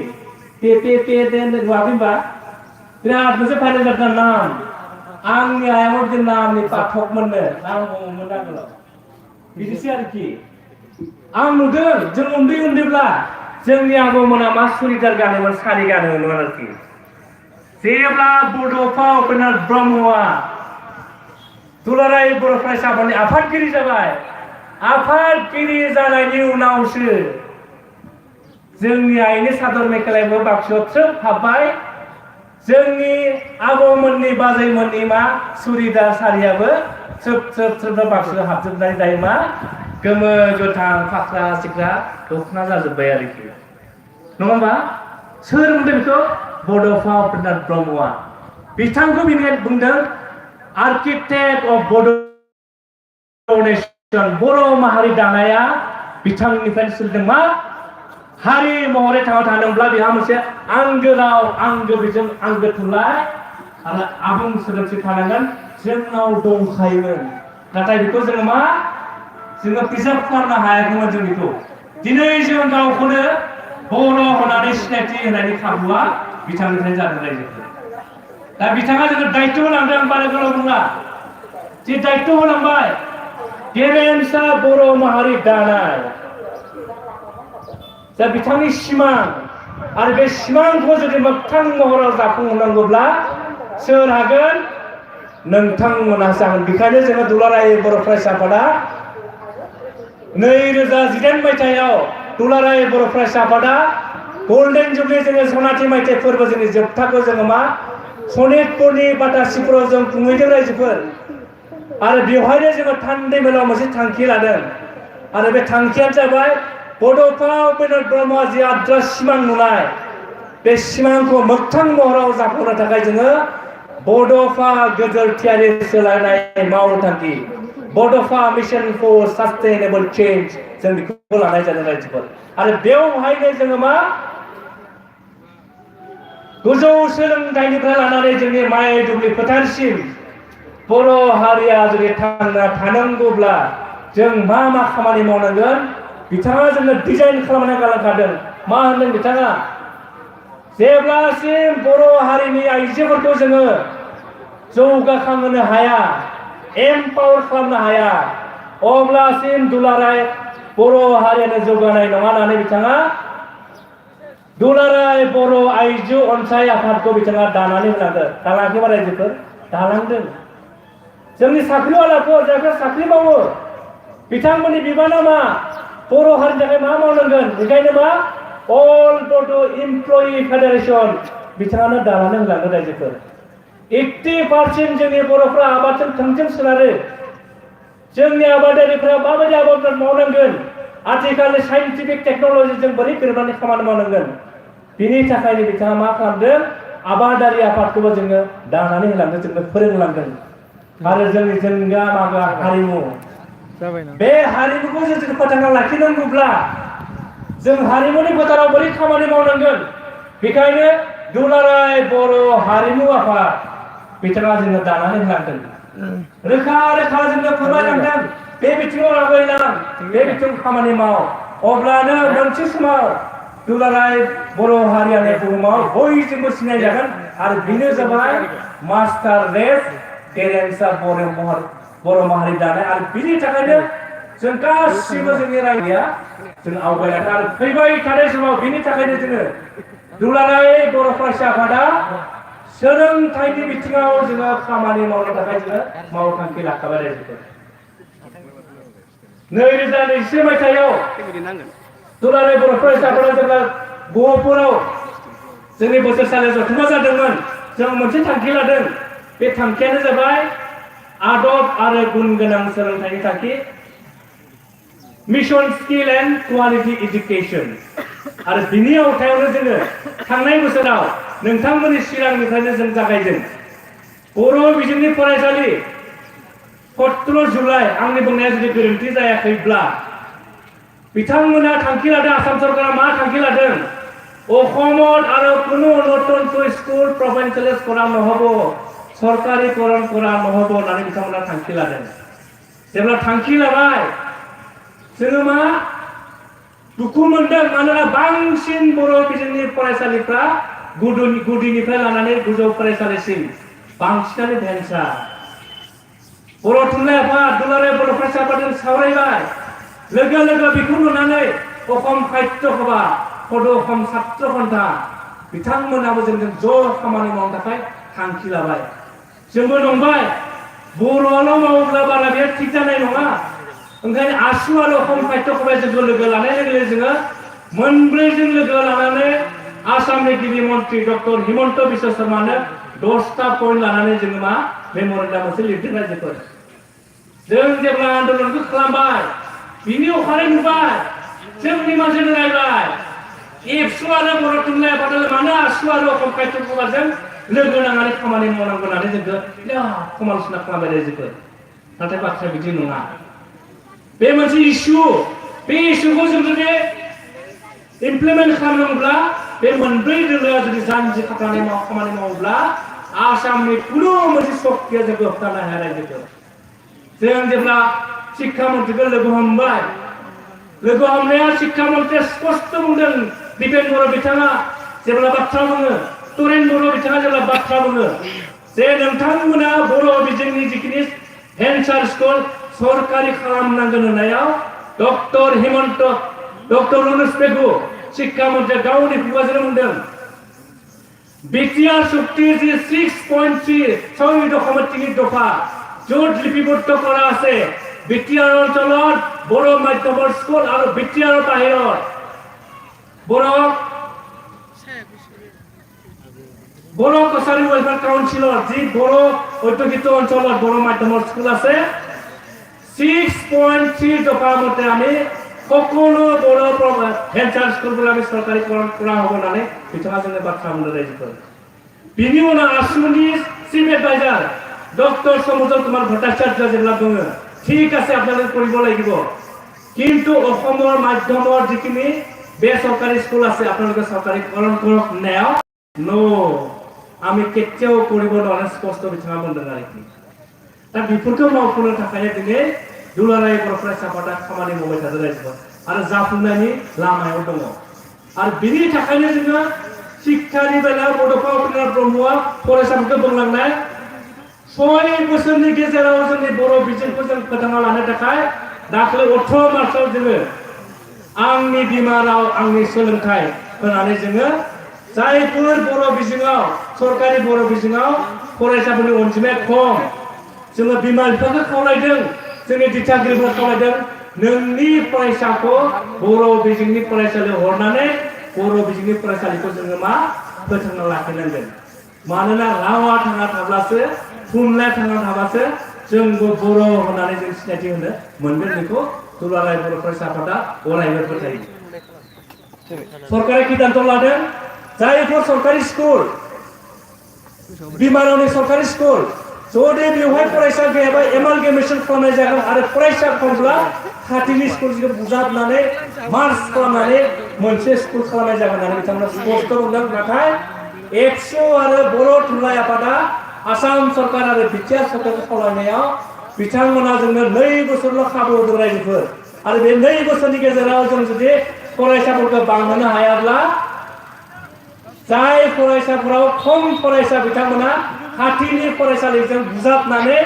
पे नुवाखै होनबा बिराद मोनसे भाइरेल जादों नाम आंनि आइयाबो बिदि नामनि पाठक मोननो नाम दङमोन आगोलाव बिदिसो आरोखि आं नुदों जों उन्दैब्ला जोंनि आबौमोना मा सुरिदार गानोमोन सारि गानोमोन आरोखि जेब्ला बड'फा उपेन्द्रनाथ ब्रह्मआ दुलाराय बर' फरायसा आफादनि आफादगिरि जाबाय आफादगिरि जानायनि उनावसो जोंनि आइनि सादर मेखेलायाबो बाक्सुआव थ्रोब हाबबाय जोंनि आबौमोननि बाजैमोननि मा सुरिदार सारियाबो थ्रोब बाक्सुआव हाबजोबनानै दायो मा गोमो गोथां फाख्रा सिख्रा दख'ना जाजोब्बाय आरोखि नङा होमबा सोर बुंदों बेखौ बड'फा उपेन्द्रनाथ ब्रह्मआ बिथांखौ बिनिया बुंदों आर्किटेक्ट अफ बड' नेशन बर' माहारि दानाया बिथांनिफ्रायनो सोलिदों मा हारि महरै थांना थानोब्ला बेहा मोनसे आंगो राव आंगो बिजों आंगो थुनलाइ आरो आबुं सोदोमस्रि थानांगोन जोंनाव दंखायोमोन नाथाय बेखौ जोङो मा जोङो प्रिजार्भ खालामनो हायाखैमोन जों बेखौ दिनै जों गावखौनो बर' होननानै सिनायथि होनायनि खाबुआ बिथांनिफ्रायनो जादों रायजोफोर दा बिथाङा जोङो दायित्व होलांदों बारा गोलाव बुङा जे दायित्व होलांबाय गेरेमसा बर' माहारि दानाय दा बिथांनि सिमां आरो बे सिमांखौ जुदि मोगथां महराव जाफुंहोनांगौब्ला सोर हागोन नोंथांमोनहासो हागोन बेखायनो जोङो दुलाराय बर' फरायसा आफादा 2018 मायथाइयाव दुलाराय बर' फरायसा आफादा गल्डेन जुबलि जोङो सनाथि मायथाइ फोरबो जोंनि जोबथाखौ जोङो मा सनितपुरनि बाटासिपुराव जों खुंहैदों रायजोफोर आरो बेवहायनो जोङो थान्दै मेलाव मोनसे थांखि लादों आरो बे थांखियानो जाबाय बड'फा उपेन्द्रनाथ ब्रह्मआ जि आद्रा सिमां नुनाय बे सिमांखौ मोगथां महराव जाफुंहोनो थाखाय जोङो बड'फा गोजोरथियारि सोलायनाय मावथांखि बड'फा मिशन फर सास्टेनेबल चेन्ज जों बेखौ लानाय जादों रायजोफोर आरो बेवहायनो जोङो मा गोजौ सोलोंथाइनिफ्राय लानानै जोंनि माइ दुब्लि फोथारसिम बर' हारिया जुदि थांना थानांगौब्ला जों मा खामानि मावनांगोन बिथाङा जोंनो डिजाइन खालामना गालांखादों मा होनदों बिथाङा जेब्लासिम बर' हारिनि आइजोफोरखौ जोङो जौगाखांहोनो हाया एम्पावर खालामनो हाया अब्लासिम दुलाराय बर' हारियानो जौगानाय नङा होननानै बिथाङा दुलाराय बर' आइजो अनसाय आफादखौ बिथाङा दानानै होलांदों दालाङाखै बा रायजोफोर दालांदों जोंनि साख्रिआवलाफोर जायफोरा साख्रि मावो बिथांमोननि बिबाना मा बर' हारिनि थाखाय मा मावनांगोन बेखायनो मा अल बड' इमप्लयि फेडारेसन बिथाङानो दानानै होलांदों रायजोफोर 80% जोंनि बर'फ्रा आबादजों थोंजों सोनारो जोंनि आबादारिफ्रा माबायदि आबाद मावनांगोन आथिखालनि साइन्टिफिक टेक्न'लजिजों बोरै गोरोबनानै खामानि मावनांगोन बिनि थाखायनो बिथाङा मा खालामदों आबादारि आफादखौबो जोङो दानानै होलांदों जोंनो फोरोंलांदों आरो जोंनि जोंगा मागा हारिमु बे हारिमुखौ जों फोथांना लाखिनांगौब्ला जों हारिमुनि फोथाराव बोरै खामानि मावनांगोन बेखायनो दुलाराय बर' हारिमु आफाद बिथाङा जोंनो दानानै होलांदों रोखा रोखा जोंनो फोरमायलांदों बे बिथिङाव आवगायलां बे बिथिङाव खामानि माव अब्लानो मोनसे समाव दुलाराय बर' हारियानो बुहुमाव बयजोंबो सिनायजागोन आरो बेनो जाबाय मास्टार रेस गेरेमसा बर' माहारि दानाय आरो बिनि थाखायनो जों गासिबो जोंनि रायजोआ जों आवगायलांदों आरो फैबाय थानाय समाव बिनि थाखायनो जोङो दुलाराय बर' फरायसा आफादा सोलोंथाइनि बिथिङाव जोङो खामानि मावनो थाखाय जोङो मावथांखि लाखाबाय रायजोफोर 2021 मायथाइयाव दुलाराय बर' फरायसा आफादा जेब्ला गहपुराव जोंनि बोसोरसालियाव जथुम्मा जादोंमोन जों मोनसे थांखि लादों बे थांखियानो जाबाय आदब आरो गुन गोनां सोलोंथाइनि थांखि mission skill and quality education आरो बिनि आवथायावनो जोङो थांनाय बोसोराव नोंथांमोननि चिरांनिफ्रायनो जों जागायदों बर' बिजोंनि फरायसालि 17 जुलाइ आंनि बुंनाया जुदि गोरोन्थि जायाखैब्ला बिथांमोना थांखि लादों आसाम सरकारा मा थांखि लादों অসমত আৰু কোনো নতুনকৈ স্কুল প্ৰভিঞ্চিয়েলাইজ কৰা নহ'ব চৰকাৰীকৰণ কৰা নহ'ব होननानै बिथांमोना थांखि लादों जेब्ला थांखि लाबाय जोङो मा दुखु मोनदों मानोना बांसिन बर' बिजोंनि फरायसालिफ्रा गुदिनिफ्राय लानानै गोजौ फरायसालिसिम बांसिनानो भेन्सा बर' थुनलाइ आफाद दुलाराय बर' फरायसा आफादजों सावरायबाय लोगो लोगो बेखौ नुनानै अखम साहित्य सभा पद'खम सात्र घन्टा बिथांमोनाबो जोंजों ज' खामानि मावनो थाखाय थांखि लाबाय जोंबो नंबाय बर'आल' मावोब्ला बारा बे थिग जानाय नङा ओंखायनो आसु आरो अखम साहित्य सभाजों लोगो लानाय लोगो जोङो मोनब्रैजों लोगो लानानै आसामनि गिबि मन्त्रि डक्टर हिमन्त बिश्व शर्मानो 10टा पइन्ट लानानै जोङो मा मेम'रेन्डाम मोनसे लिरदों रायजोफोर जों जेब्ला आन्दलनखौ खालामबाय बिनि अखानायै नुबाय जोंनि मानसिजों रायबाय एबसु आरो बर' थुनलाइ आफादा मानो आसु आरो अखम साहित्य सभाजों लोगो नांनानै खामानि मावनांगौ होननानै जोंखौ बिराद समालोचना खालामबाय रायजोफोर नाथाय बाथ्राया बिदि नङा बे मोनसे इस्यु बे इस्युखौ जों जुदि इमप्लिमेन्ट खालामनांगौब्ला बे मोनब्रै दोलोआ जुदि जानजि खाफ्रानानै खामानि मावोब्ला आसामनि खुनु मोनसे शक्तिया जोंखौ होबथानो हाया रायजोफोर जों जेब्ला शिक्षा मन्त्रिखौ लोगो हमबाय लोगो हमनाया शिक्षा मन्त्रिया स्पष्ट बुंदों दिपेन बर' बिथाङा जेब्ला बाथ्रा बुङो तरेन बर' बिथाङा जेब्ला बाथ्रा बुङो जे नोंथांमोना बर' बिजोंनि जिखिनि भेन्सार स्कुल सरकारि खालामनांगोन होननायाव डक्टर हिमन्त डक्टर रमेश पेगु शिक्षा मन्त्रिया गावनि खुगाजों बुंदों बिटिआर চুক্তি যে 6.3 6.3 দফা য'ত লিপিবদ্ধ কৰা আছে বিটিআৰ অঞ্চলত বড়ো মাধ্যমৰ স্কুল আৰু বিটিআৰৰ বাহিৰত বড়ো কছাৰী ৱেলফেয়াৰ কাউন্সিলৰ যি বড়ো ঐতিহ্য অঞ্চলত বড়ো মাধ্যমৰ স্কুল আছে 6.3 দফা মতে আমি সকলো বড়ো ভেঞ্চাৰ স্কুলবোৰ আমি চৰকাৰীকৰণ কৰা হ'ব होननानै बिथाङा जोंनो बाथ्रा बुंदों रायजोफोर बिनि उनाव आसुनि चिफ एडभाइजार डक्टर समुद्र कुमार भट्टाचार्य जेब्ला बुङो ঠিক আছে আপোনালোকে কৰিব লাগিব কিন্তু অসমৰ মাধ্যমৰ যিখিনি বেচৰকাৰী স্কুল আছে আপোনালোকে চৰকাৰীকৰণ কৰক নেও নো আমি কেতিয়াও কৰিব নোৱাৰে স্পষ্ট বিছানা বন্ধ নাৰাখি दा बेफोरखौ मावफुंनो थाखायनो दिनै दुलाराय बर' फरायसा आफादा खामानि मावबाय थादों रायजोफोर आरो जाफुंनायनि लामायाव दङ आरो बिनि थाखायनो जोङो शिक्षानि बेलायाव बड'फा उपेन्द्र ब्रह्मआ फरायसाफोरखौ बुंलांनाय 6 बोसोरनि गेजेराव जोंनि बर' बिजोंखौ जों फोथांना लानो थाखाय दाख्लै 18 मार्चआव जोङो आंनि बिमा राव आंनि सोलोंथाइ होनानै जोङो जायफोर बर' बिजोङाव सरकारि बर' बिजोङाव फरायसाफोरनि अनजिमाया खम जोङो बिमा बिफाखौ खावलायदों जोंनि दिथागिरिफोरखौ खावलायदों नोंनि फरायसाखौ बर' बिजोंनि फरायसालियाव हरनानै बर' बिजोंनि फरायसालिखौ जोङो मा फोथांना लाखिनांगोन मानोना रावा थांना थाब्लासो थुनलाइया थांना थाब्लासो जोंबो बर' होननानै जों सिनायथि होनो मोनगोन बेखौ दुलाराय बर' फरायसा आफादा अरायबो फोथायो सरकारि सिद्धान्त लादों जायफोर सरकारि स्कुल बिमा रावनि सरकारि स्कुल जुदि बेवहाय फरायसा गैयाबा एमालगेमेसन खालामनाय जागोन आरो फरायसा खमब्ला खाथिनि स्कुलखौ बुजाबनानै मार्च खालामनानै मोनसे स्कुल खालामनाय जागोन होननानै बिथांमोना स्पष्ट बुंदों नाथाय 100 आरो बर' थुनलाइ आफादा आसाम सरकार आरो बिटिआर सरकारखौ खावलायनायाव बिथांमोना जोंनो 2 बोसोरल' खाबु होदों रायजोफोर आरो बे 2 बोसोरनि गेजेराव जों जुदि फरायसाफोरखौ बांहोनो हायाब्ला जाय फरायसाफोराव खम फरायसा बिथांमोना खाथिनि फरायसालिजों बुजाबनानै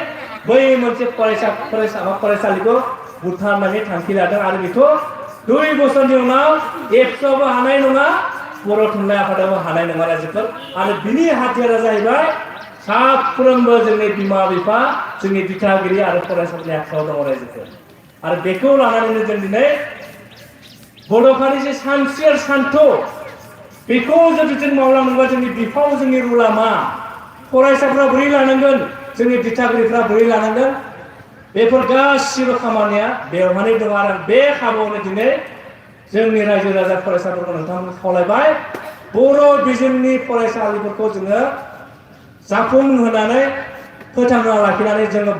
बै मोनसे फरायसालिखौ बुथारनानै थांखि लादों आरो बेखौ 2 बोसोरनि उनाव 100बो हानाय नङा बर' थुनलाइ आफादाबो हानाय नङा रायजोफोर आरो बिनि हाथियारा जाहैबाय साफ्रोमबो जोंनि बिमा बिफा जोंनि दिथागिरि आरो फरायसाफोरनि आखायाव दङ रायजोफोर आरो बेखौ लानानैनो जों दिनै बड'फानि जे सानस्रि सान्थौ बेखौ जुदि जों मावलांनोबा जोंनि बिफाव जोंनि रुला मा फरायसाफ्रा बोरै लानांगोन जोंनि दिथागिरिफ्रा बोरै लानांगोन बेफोर गासिबो खामानिया बेवहाय दङ आरो बे खाबुआवनो दिनै जोंनि रायजो राजा फरायसाफोरखौ नोंथांमोन खावलायबाय बर' बिजोंनि फरायसालिफोरखौ जोङो जाफुंहोनानै फोथांना लाखिनानै जोङो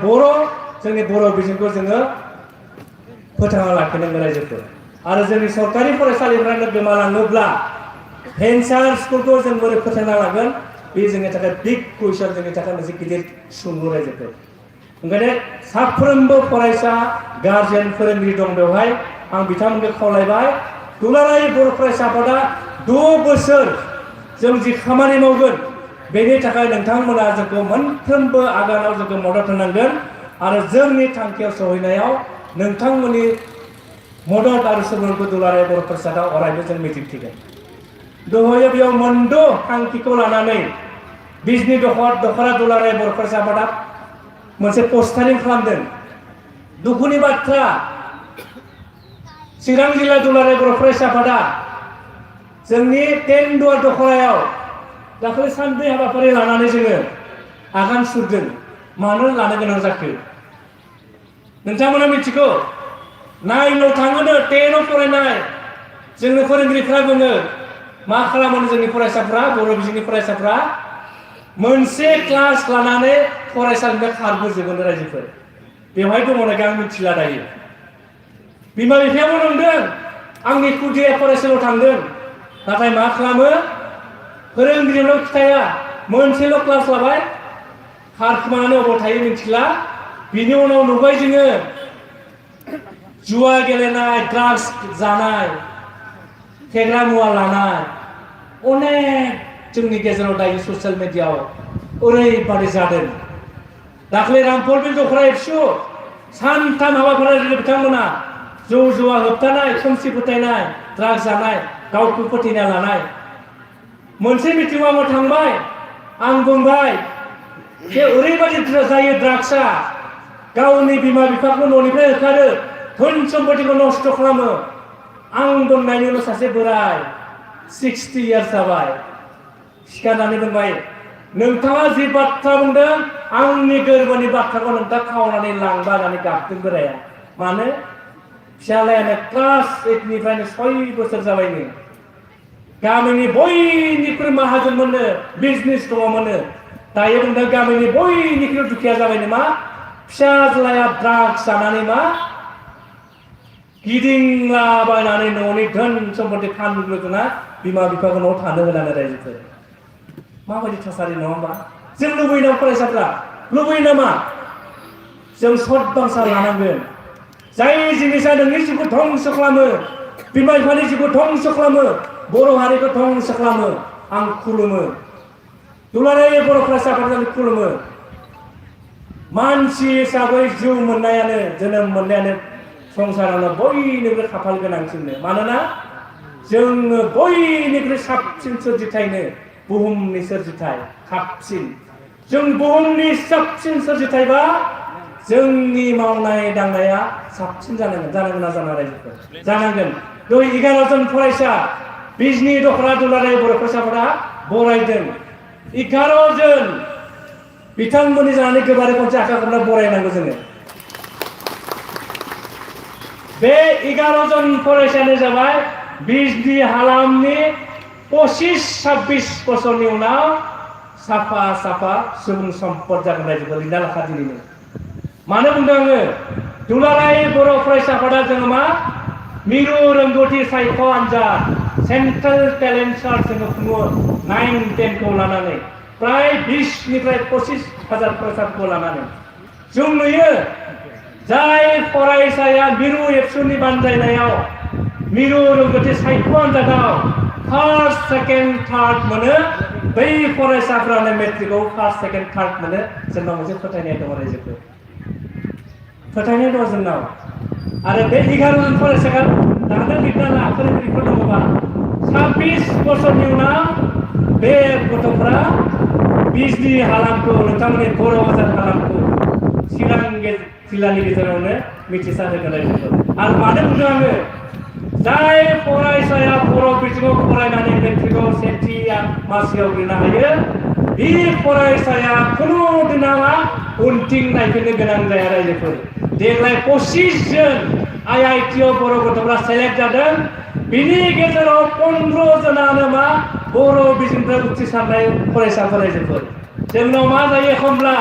जोंनि बर' बिजोंखौ जोङो फोथांना लाखिनांगोन रायजोफोर आरो जोंनि सरकारि फरायसालिफोरा गोमालाङोब्ला भेन्सार स्कुलखौ जों बोरै फोथांना लागोन बे जोंनि थाखाय बिग कुइसन जोंनि थाखाय मोनसे गिदिर सोंलु रायजोफोर ओंखायनो साफ्रोमबो फरायसा गार्जेन फोरोंगिरि दं बेवहाय आं बिथांमोनखौ खावलायबाय दुलाराय बर' फरायसा आफादा 2 बोसोर जों जि खामानि मावगोन बेनि थाखाय नोंथांमोना जोंखौ मोनफ्रोमबो आगानाव जोंखौ मदद होनांगोन आरो जोंनि थांखियाव सहैनायाव नोंथांमोननि मदद आरो सोलोंथाइखौ दुलाराय बर' फरायसा आफादा अरायबो जों मिजिंथिगोन दहाय बेयाव मोनद' थांखिखौ लानानै बिजनि दखरा दुलाराय बर' फरायसा आफादा मोनसे पस्टारिं खालामदों दुखुनि बाथ्रा चिरां जिल्ला दुलाराय बर' फरायसा आफादा जोंनि तेंदुवा दखरायाव दाखालि सानब्रै हाबाफारि लानानै जोङो आगान सुरदों मानो लानो गोनां जाखो नोंथांमोना मिथिगौ 9आव थाङोनो 10आव फरायनाय जोंनो फोरोंगिरिफ्रा बुङो मा खालामो जोंनि फरायसाफ्रा बर' बिजोंनि फरायसाफ्रा मोनसे क्लास लानानै फरायसालिनिफ्राय खारबोजोबो रायजोफोर बेवहाय दङना आं मिथिला दायो बिमा बिफायाबो नंदों आंनि खुदिया फरायसालियाव थांदों नाथाय मा खालामो फोरोंगिरिनाव खिथाया मोनसेल' क्लास लाबाय खारखोमानानै अबाव थायो मिथिला बिनि उनाव नुबाय जोङो जुवा गेलेनाय ड्राग्स जानाय फेग्रा मुवा लानाय अनेक जोंनि गेजेराव दायो ससियेल मिडियाआव ओरैबादि जादों दाख्लै रामफल बिल दखरा एबसु सानथाम हाबाफारि बिथांमोना जौ जुवा होबथानाय खोमसि फोथायनाय ड्राग्स जानाय गावखौ फोथैना लानाय मोनसे मिटिंआव आं थांबाय आं बुंबाय जे ओरैबादि जायो ड्राग्सआ गावनि बिमा बिफाखौ न'निफ्राय होखारो धोन सम्पतिखौ नस्थ' खालामो आं दंनायनि उनाव सासे बोराय 60 इयार्स जाबाय सिखारनानै बुंबाय नोंथाङा जि बाथ्रा बुंदों आंनि गोरबोनि बाथ्राखौ नोंथाङा खावनानै लांबा होननानै गाबदों बोराया मानो फिसालायानो क्लास 8निफ्रायनो 6 बोसोर जाबायनो गामिनि बयनिख्रुइ माहाजोन मोननो बिजनेस दङमोननो दायो बुंदों गामिनि बयनिख्रुइ दुखिया जाबाय नामा फिसाज्लाया ड्राग्स जानानै मा गिदिंलाबायनानै न'नि धोन सम्पति फानग्रोना बिमा बिफाखौ न'आव थानो होनानै रायजोफोर माबायदि थासारि नङा होमबा जों लुबैयो नामा फरायसाफ्रा लुबैयो नामा जों सद बांसा लानांगोन जाय जिनिसा नोंनि जिउखौ धंस खालामो बिमा बिफानि जिउखौ धंस खालामो बर' हारिखौ धंस खालामो आं खुलुमो दुलाराय बर' फरायसाफोरजों खुलुमो मानसि हिसाबै जिउ मोननायानो जोनोम मोननायानो संसारावनो बयनिख्रुइ खाफाल गोनांसिननो मानोना जोङो बयनिख्रुइ साबसिन सोरजिथायनो बुहुमनि सोरजिथाय साबसिन जों बुहुमनि साबसिन सोरजिथायबा जोंनि मावनाय दांनाया साबसिन जानांगोन ना जाना रायजोफोर जानांगोन 11 जन फरायसा बिजनि दखरा दुलाराय बर' फरायसाफोरा बरायदों 11 जन बिथांमोननि जानानै गोबारै खनसे आखाइ खबना बरायनांगौ जोङो बे 11 जन फरायसायानो जाबाय बिजनि हालामनि 25-26 बोसोरनि उनाव साफा सुबुं सम्पद जागोन रायजोफोर लिरना लाखा दिनैनो मानो बुंदों आङो दुलाराय बर' फरायसाफोरा जोङो मा मिरु रोंगौथि सायख' आनजाद सेन्ट्रेल टेलेन्ट सार्च जोङो खुङो 9-10 खौ लानानै प्राय 20निफ्राय 25,000 फरायसाफोरखौ लानानै जों नुयो जाय फरायसाया मिरु एबसुनि बानजायनायाव मिरु रोंगौथि सायख' आनजादाव फार्स्ट सेकेन्ड थार्ड मोनो बै फरायसाफ्रानो मेट्रिकआव फार्स्ट सेकेन्ड थार्ड मोनो जोंनाव मोनसे फोथायनाय दङ रायजोफोर फोथायनाय दङ जोंनाव आरो बे 11 जन फरायसाया दानो लिरना ला फोरोंगिरिफोर दङबा 26 बोसोरनि उनाव बे गथ'फ्रा बिजनि हालामखौ नोंथांमोननि बर' बाजार हालामखौ चिरां जिल्लानि गेजेरावनो मिथिसार होगोन रायजोफोर आरो मानो बुंदों आङो जाय फरायसाया बर' बिजोङाव फरायनानै मेट्रिकआव सेथि मासियाव लिरनो हायो बे फरायसाया खुनु दिनावा उनथिं नायफिननो गोनां जाया रायजोफोर देग्लाय 25 जन IIT आव बर' गथ'फ्रा सेलेक्ट जादों बिनि गेजेराव 15 जनानो मा बर' बिजोंनिफ्राय उथ्रिसारनाय फरायसाफोर रायजोफोर जोंनाव मा जायो एखमब्ला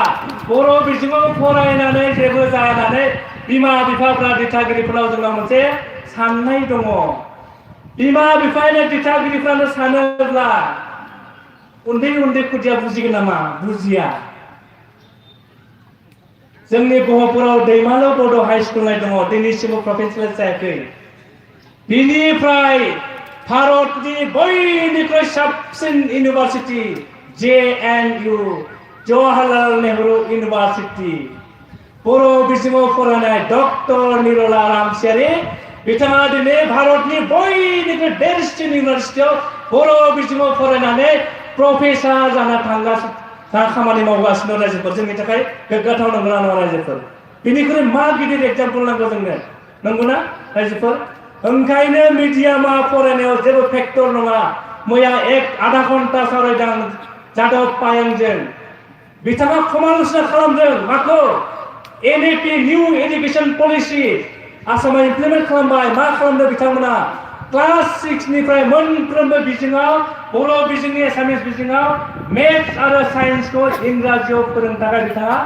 बर' बिजोङाव फरायनानै जेबो जानानै बिमा बिफाफ्रा दिथागिरिफोराव जोंनाव मोनसे साननाय दङ बिमा बिफानि दिथागिरिफ्रानो सानोब्ला उन्दै खुदिया बुजिगोन नामा बुजिया जोंनि गहपुराव दैमालु बड' हाइ स्कुल दङ दिनैसिमबो प्रफेसनेल जायाखै बिनिफ्राय भारतनि बयनिख्रुइ साबसिन university JNU Jawaharlal Nehru university बर' बिजोङाव फरायनाय डक्टर निरला रामसियारि बिथाङा दिनै भारतनि बयनिख्रुइ देरसिन इउनिभार्सिटियाव बर' बिजोङाव फरायनानै प्रफेसार जाना खामानि मावगासिनो रायजोफोर जोंनि थाखाय गोग्गाथाव नंगौना नङा रायजोफोर बिनिख्रुइ मा गिदिर एग्जाम्पल नांगौ जोंनो नंगौना रायजोफोर ओंखायनो मिडियामा फरायनायाव जेबो फेक्टर नङा मैया आधा घन्टा सावरायदों जादव पायेंजों बिथाङा समालोचना खालामदों माखौ NEP निउ एडुकेसन पलिसि आसामा इमप्लिमेन्ट खालामबाय मा खालामदों बिथांमोना क्लास 6 निफ्राय मोनफ्रोमबो बिजोङाव बर' बिजोंनि एसामिस बिजोङाव मेथ्स आरो साइन्सखौ इंराजियाव फोरोंनो थाखाय बिथाङा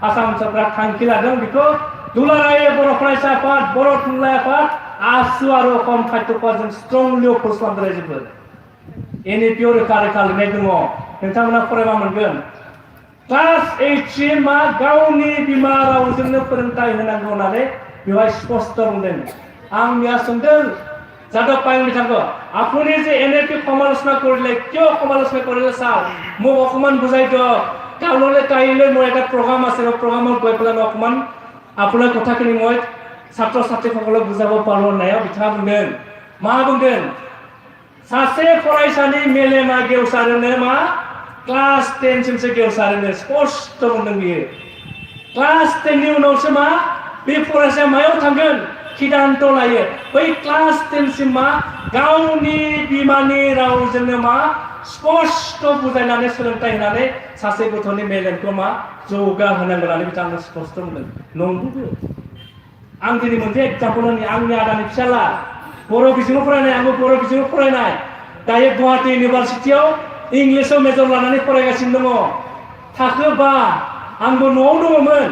आसाम सरकारा थांखि लादों बेखौ दुलाराय बर' फरायसा आफाद बर' थुनलाइ आफाद आसु आरो अखम खाद्य आफादजों स्ट्रंलि अपोज खालामदों रायजोफोर NEP आव रोखा लिरनाय दङ नोंथांमोना फरायबा मोनगोन क्लास 8 सिमा गावनि बिमा रावजोंनो फोरोंथाय होनांगौ होननानै बेवहाय स्पष्ट बुंदों आं मिया सोंदों जादव पायें बिथांखौ আপুনি যে NEP সমালোচনা কৰিলে কিয় সমালোচনা কৰিলে স্যার মোক অকমান বুজাই দিয়ক কাইলৈ মোৰ এটা প্ৰগ্ৰাম আছে প্ৰগ্ৰামত গৈ পেলাই অকমান আপোনাৰ কথাখিনি মই ছাত্ৰ ছাত্ৰীসকলক বুজাব পাৰো নাই বিথা বুंदों मा बुंदों सासे फरायसानि मेलेमा गेवसारोनो मा क्लास 10 सिमसो गेवसारोनो स्पष्ट बुंदों बियो क्लास 10 नि उनावसो मा बे फरायसाया मायाव थांगोन सिद्धांत लायो बै क्लास 10 सिम मा गावनि बिमानि रावजोंनो मा स्पष्ट बुजायनानै सोलोंथाय होनानै सासे गथ'नि मेलेमखौ मा जौगा होनांगौ होननानै बिथाङा स्पष्ट बुंदों नंगौबो आं दिनै मोनसे एग्जाम्पल होनि आंनि आदानि फिसाला बर' बिजोङाव फरायनाय आंबो बर' बिजोङाव फरायनाय दायो गुवाहाटी इउनिभार्सिटियाव इंलिसाव मेजर लानानै फरायगासिनो दङ थाखो 5 आंबो न'आव दङमोन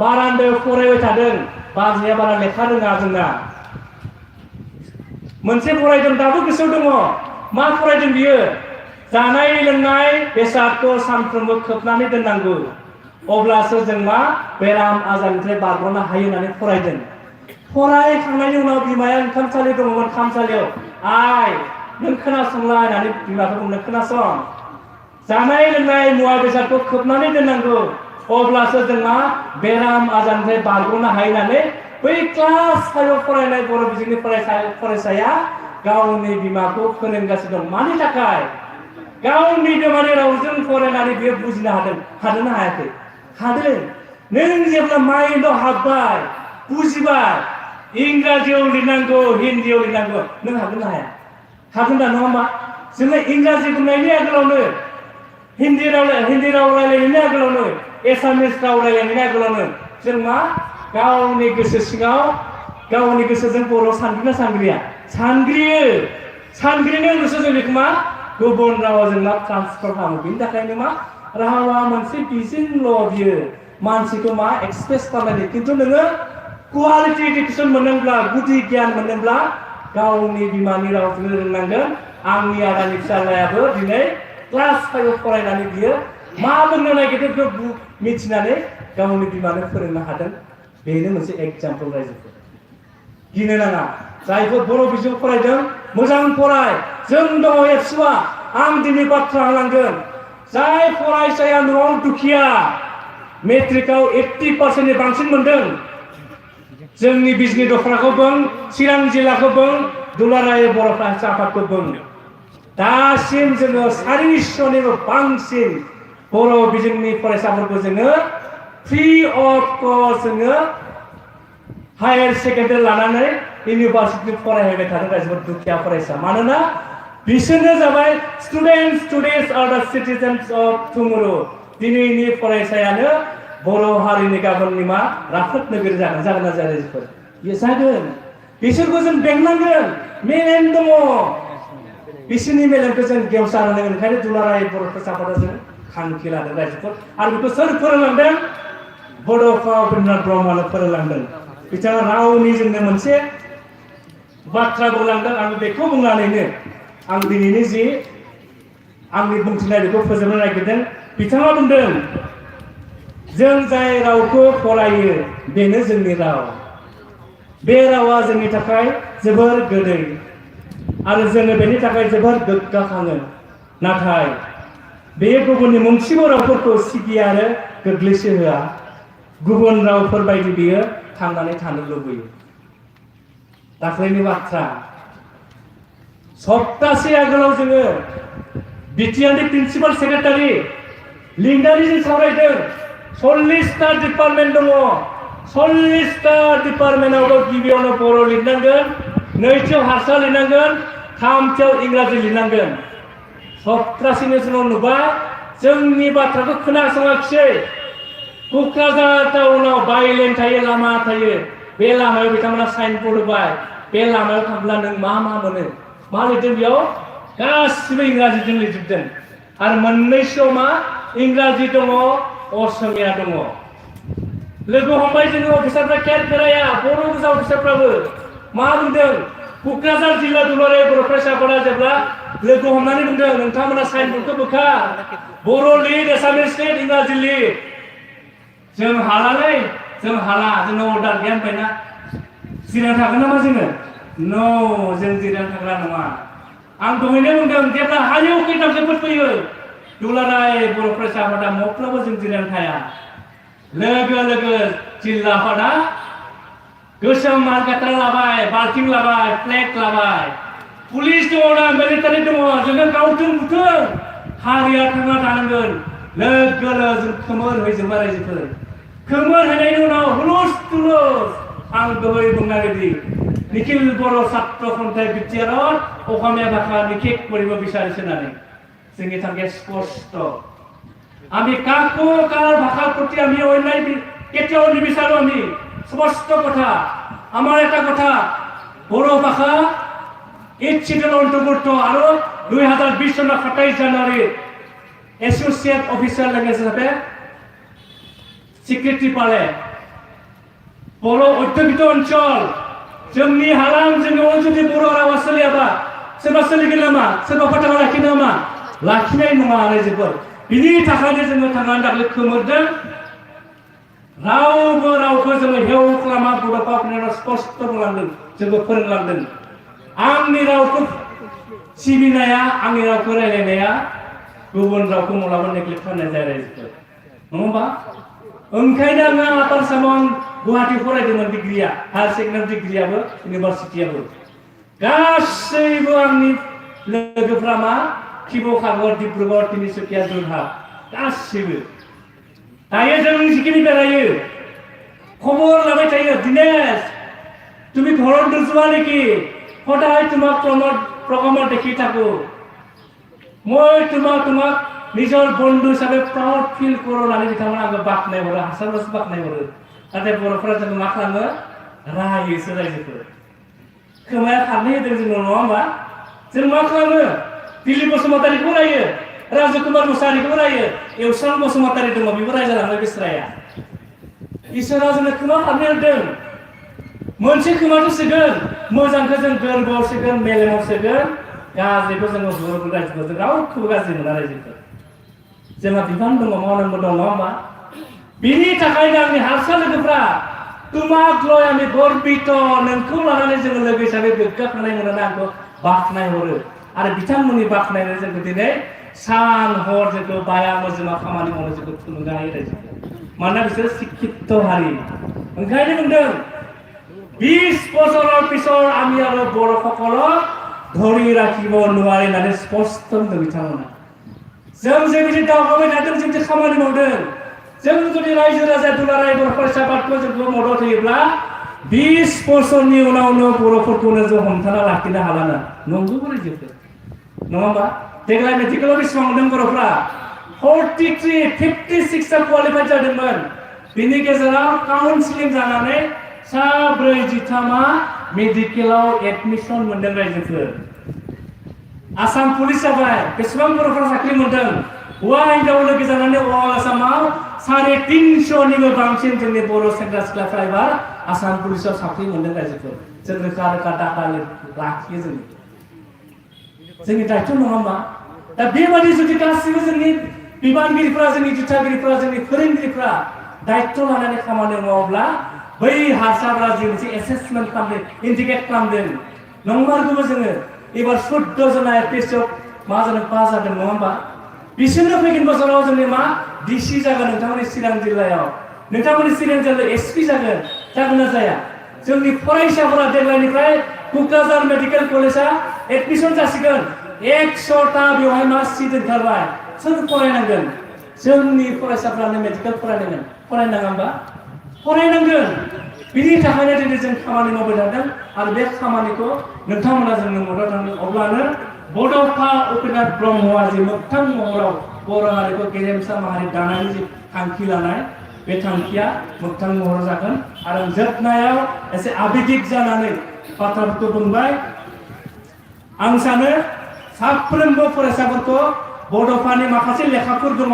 बारान्दायाव फरायबाय थादों बाजैया बारा लेखा रोङा जोंना मोनसे फरायदों दाबो गोसोआव दङ मा फरायदों बियो जानाय लोंनाय बेसादखौ सानफ्रोमबो खोबनानै दोननांगौ अब्लासो जों मा बेराम आजारनिफ्राय बारग'नो हायो होननानै फरायदों फरायखांनायनि उनाव बिमाया ओंखामसालि दङमोन खामसालियाव आइ नों खोनासंला होननानै बिमाखौ बुंनो खोनासं जानाय लोंनाय मुवा बेसादखौ खोबनानै दोननांगौ अब्लासो जों मा बेराम आजारनिफ्राय बारग'नो हायो होननानै बै क्लास 5 आव फरायनाय बर' बिजोंनि फरायसाया गावनि बिमाखौ फोरोंगासिनो दं मानि थाखाय गावनि बिमानि रावजों फरायनानै बियो बुजिनो हादोंना हायाखै हादों नों जेब्ला माइन्डआव हाबबाय बुजिबाय इंराजियाव लिरनांगौ हिन्दीयाव लिरनांगौ नों हागोन ना हाया हागोन दा नङा होमबा जोङो इंराजि बुंनायनि आगोलावनो हिन्दी राव रायलायनायनि आगोलावनो एसामिस राव रायलायनायनि आगोलावनो जों मा गावनि गोसो सिङाव गावनि गोसोजों बर' सानग्रिना सानग्रिया सानग्रिनो गोसो जों बेखौ मा गुबुन रावाव जों मा ट्रान्सफार खालामो बेनि थाखायनो मा रावा मोनसे बिजोंल' बियो मानसिखौ मा एक्सप्रेस खालामनाय खिन्थु नोङो क्वालिटि एडुकेसन मोनोब्ला गुदि गियान मोनोब्ला गावनि बिमानि रावजों रोंनांगोन आंनि आदानि फिसाज्लायाबो दिनै क्लास 5 आव फरायनानै बियो मा बुंनो नागिरदों बेखौ मिथिनानै गावनि बिमानो फोरोंनो हादों बेनो मोनसे एग्जाम्पल रायजोफोर गिनो नाङा जायफोर बर' बिजों फरायदों मोजां फराय जों दङ एबसुआ आं दिनै बाथ्रा होनांगोन जाय फरायसाया न'आव दुखिया मेट्रिकआव 80% नि बांसिन मोनदों जोंनि बिजनि दख'राखौ बुं चिरां जिल्लाखौ बुं दुलाराय बर' फरायसा आफादखौ बुं दासिम जोङो 400निबो बांसिन बर' बिजोंनि फरायसाफोरखौ जोङो फ्रि अफ कस्ट जोङो हायार सेकेन्डारि लानानै इउनिभार्सिटि फरायहैबाय थादों रायजोफोर दुखिया फरायसा मानोना बिसोरनो जाबाय स्टुडेन्टस आर द सिटिजेन्स अफ टुमरो दिनैनि फरायसायानो बर' हारिनि गाबोननि मा राफोद नोगोर जागोन ना जाया रायजोफोर बे जागोन बिसोरखौ जों बेंनांगोन मेलेम दङ बिसोरनि मेलेमखौ जों गेवसार होनांगोन ओंखायनो दुलाराय बर' फरायसा आफादा जों थांखि लादों रायजोफोर आरो बेखौ सोर फोरोंलांदों बड'फा उपेन्द्रनाथ ब्रह्मआनो फोरोंलांदों बिथाङा रावनि जोंनो मोनसे बाथ्रा बुंलांदों आं बेखौ बुंनानैनो आं दिनैनि जि आंनि बुंथिनाय बेखौ फोजोबनो नागिरदों बिथाङा बुंदों जों जाय रावखौ फरायो बेनो जोंनि राव बे रावा जोंनि थाखाय जोबोर गोदै आरो जोङो बेनि थाखाय जोबोर गोग्गाखाङो नाथाय बे गुबुननि मोनसेबो रावफोरखौ सिगिया आरो गोग्लैसो होआ गुबुन रावफोर बायदि बियो थांनानै थानो लुबैयो दाख्लैनि बाथ्रा सप्तासे आगोलाव जोङो बिटिआरनि प्रिन्सिपाल सेक्रेटारि लिंनानै सावरायदों 40टा डिपार्टमेन्ट दङ 40टा डिपार्टमेन्टआवबो गिबियावनो बर' लिरनांगोन नैथियाव हारसा लिरनांगोन थामथियाव इंराजि लिरनांगोन सप्तासेनि उनाव नुबाय जोंनि बाथ्राखौ खोनासङाखिसै क'क्राझार टाउनाव बाइलेन थायो लामा थायो बे लामायाव बिथांमोना साइनबोर्ड होबाय बे लामायाव थांब्ला नों मा मोनो मा लिरदों बेयाव गासिबो इंराजिजों लिरजोबदों आरो मोननैसोआव मा इंराजि दङ असमिया दङ लोगो हमबाय जोङो अफिसारफ्रा केयार कराया बर' गोजा अफिसारफ्राबो मा बुंदों क'क्राझार जिल्ला दुलाराय बर' फरायसा आफादा जेब्ला लोगो हमनानै बुंदों नोंथांमोना साइनबोर्डखौ बोखार बर' लिर एसामिस लिर इंराजि लिर जों हालालै जों हाला जोंनाव अर्डार गैया होनबायना जिरायना थागोन नामा जोङो न' जों जिरायना थाग्रा नङा आं दहायनो बुंदों जेब्ला हारियाव खैदाम जोबोद फैयो दुलाराय बर' फरायसा आफादा माब्लाबा जों जिरायना थाया लोगो लोगो जिल्ला आफादा गोसोम मार्केटार लाबाय बाल्थिं लाबाय फ्लेग लाबाय पुलिस दङ ना मिलिटारि दङ जोङो गावथों बुथों हारिया थांना थानांगोन लोगो लोगो जों खोमोर होजोबबाय रायजोफोर खोमोर होनायनि उनाव हुलुस थुलुस आं दहाय बुंनागेदि निखिल बर' ছাত্ৰ সন্থাই বিটিআৰত অসমীয়া ভাষা নিষেধ কৰিব বিচাৰিছে নাই जोंनि थांखिया स्पष्ट আমি কাকো কাৰ ভাষাৰ প্ৰতি আমি অন্যায় কেতিয়াও নিবিচাৰো আমি স্পষ্ট কথা আমাৰ এটা কথা বড়ো ভাষা এই চিঠৰ অন্তৰ্ভুক্ত আৰু 2020 চনৰ 27 জানুৱাৰী এছ'চিয়েট অফিচাৰ লেংগুৱেজ হিচাপে স্বীকৃতি পালে बर' अध्यबित ओनसोल जोंनि हालाम जोंनियाव जुदि बर' रावा सोलियाबा सोरबा सोलिगोन नामा सोरबा फोथांना लाखिनो नामा लाखिनाय नङा रायजोफोर बिनि थाखायनो जोङो थांनानै दाख्लै खोमोरदों रावबो रावखौ जोङो हेव खालामा बड'फा उपेन्द्र स्पष्ट बुंलांदों जोंबो फोरोंलांदों आंनि रावखौ सिबिनाया आंनि रावखौ रायलायनाया गुबुन रावखौ मालाबा नेग्लेक्ट खालामनाय जाया रायजोफोर नङा होमबा ओंखायनो आङो आपार आसामाव गुवाहाटी फरायदोंमोन डिग्रिया हायार सेकेन्डारि डिग्रियाबो इउनिभार्सिटियाबो गासैबो आंनि लोगोफ्रा मा शिबसागर डिब्रुगड़ तिनिसुकिया जोरहाट गासैबो दायो जों जिखिनि बेरायो खबर लाबाय थायो दिनेश তুমি ঘৰত নোযোৱা নেকি সদায় তোমাক প্ৰগ্ৰামত দেখি থাকো মই তোমাক নিজৰ বন্ধু হিচাপে প্ৰাউড ফিল কৰো होननानै बिथांमोना आंखौ बाख्नायहरो हासारबासो बाख्नायहरो नाथाय बर'फोरा जों मा खालामो रायोसो रायजोफोर खोमाया खारनै होदों जों नङा होमबा जों मा खालामो दिलीप बसुमतारीखौ रायो राजकुमार मुसाहारिखौ रायो एवस्रां बसुमतारी दङ बेबो रायजालांनो गोसोराया इसोरा जोंनो खोमा खारनै होदों मोनसे खोमाथ' सोगोन मोजांखौ जों गोरबोआव सोगोन मेलेमाव सोगोन गाज्रिखौ जोङो हरगोन रायजोफोर जों रावखौबो गाज्रि मोना रायजोफोर जोंहा बिबान दङ मावनांगौ दं नङा होमबा बिनि थाखायनो आंनि हारसा लोगोफ्रा तुमाकलय आंनि गर्बित नोंखौ लानानै जोङो लोगो हिसाबै गोग्गाखांनाय मोननानै आंखौ बाख्नायहरो आरो बिथांमोननि बाख्नायनाय जोंखौ दिनै सान हर जोंखौ बाया मोजोमा खामानि मावनो जोंखौ थुलुंगा होयो रायजोफोर मानोना बिसोर शिक्षित हारि ओंखायनो बुंदों 20 বছৰৰ পিছৰ আমি আৰু বড়োসকলক ধৰি ৰাখিব নোৱাৰে होननानै स्पष्ट होनदों बिथांमोना जों जेबायदि दावगाबाय थादों जों जे खामानि मावदों जों जुदि रायजो राजा दुलाराय बर' फरायसा आफादखौ जोंखौ मदद होयोब्ला 20 बोसोरनि उनावनो बर'फोरखौनो जों हमथाना लाखिनो हालाना नंगौ रायजोफोर नङा होमबा देग्लाय मेडिकेलाव बेसेबां मोनदों बर'फ्रा 43 56 आ क्वालिफाइड जादोंमोन बिनि गेजेराव काउन्सिलिं जानानै सा 43 मेडिकेलाव एडमिशन मोनदों रायजोफोर आसाम पुलिस जाबाय बेसेबां बर'फ्रा साख्रि मोनदों हौवा हिनजाव लोगो जानानै अल आसामाव 350 निबो बांसिन जोंनि बर' सेंग्रा सिख्लाफ्रा एबार आसाम पुलिसाव साख्रि मोनदों रायजोफोर जों रोखा डाटा लाखियो जोंनि दायित्व नङा होमबा दा बेबादि जुदि गासिबो जोंनि बिबानगिरिफ्रा जोंनि दिथागिरिफ्रा जोंनि फोरोंगिरिफ्रा दायित्व लानानै खामानि मावोब्ला बै हारसाफ्रा जि मोनसे एसेसमेन्ट खालामदों इन्डिकेट खालामदों नंमारगौबो जोङो एबार 14 जना एपिएसआव मा जादों पास जादों नङा होमबा बिसोरनो फैगोन बोसोराव जोंनि मा डिसि जागोन नोंथांमोननि चिरां जिल्लायाव नोंथांमोननि चिरां जिल्लायाव एसपि जागोन ना जाया जोंनि फरायसाफोरा देग्लायनिफ्राय क'क्राझार मेडिकेल कलेजआ एडमिशन जासिगोन 100टा बेवहाय मा सिट ओंखारबाय सोर फरायनांगोन जोंनि फरायसाफ्रानो मेडिकेल फरायनाङा होमबा फरायनांगोन बिनि थाखायनो दिनै जों खामानि मावबाय थादों आरो बे खामानिखौ नोंथांमोना जोंनो मदद होनांगोन अब्लानो बड'फा उपेन्द्र ब्रह्मआ जि मोगथां महराव बर' हारिखौ गेरेमसा माहारि दानायनि जि थांखि लानाय बे थांखिया मोगथां महराव जागोन आरो जोबनायाव एसे आबेगिक जानानै बाथ्राफोरखौ बुंबाय आं सानो साफ्रोमबो फरायसाफोरखौ बड'फानि माखासे लेखाफोर दङ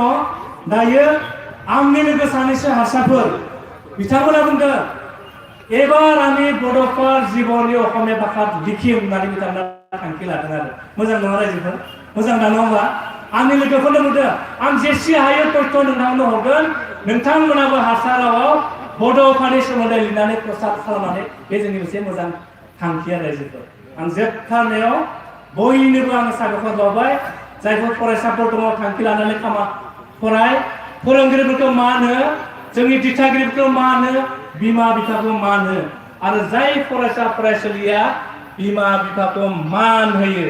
दायो आंनि लोगो सानैसो हारसाफोर बिथांमोना बुंदों एबार आंनि बड'फा जिबननि असमिया भाषा लिखिम होननानै बिथांमोना थांखि लादों आरो मोजां नङा रायजोफोर मोजां दा नङा होमबा आंनि लोगोफोरनो बुंदों आं जेसे हायो तथ्य नोंथांनो हरगोन नोंथांमोनाबो हारसा रावाव बड'फानि सोमोन्दै लिरनानै प्रसाद खालामनानै बे जोंनि मोनसे मोजां थांखि आरो रायजोफोर आं जोबथारनायाव बयनोबो आं साबायखर बावबाय जायफोर फरायसाफोर दङ थांखि लानानै फराय फोरोंगिरिफोरखौ मान हो जोंनि दिथागिरिफोरखौ मान हो बिमा बिफाखौ मान हो आरो जाय फरायसा फरायसुलिया बिमा बिफाखौ मान होयो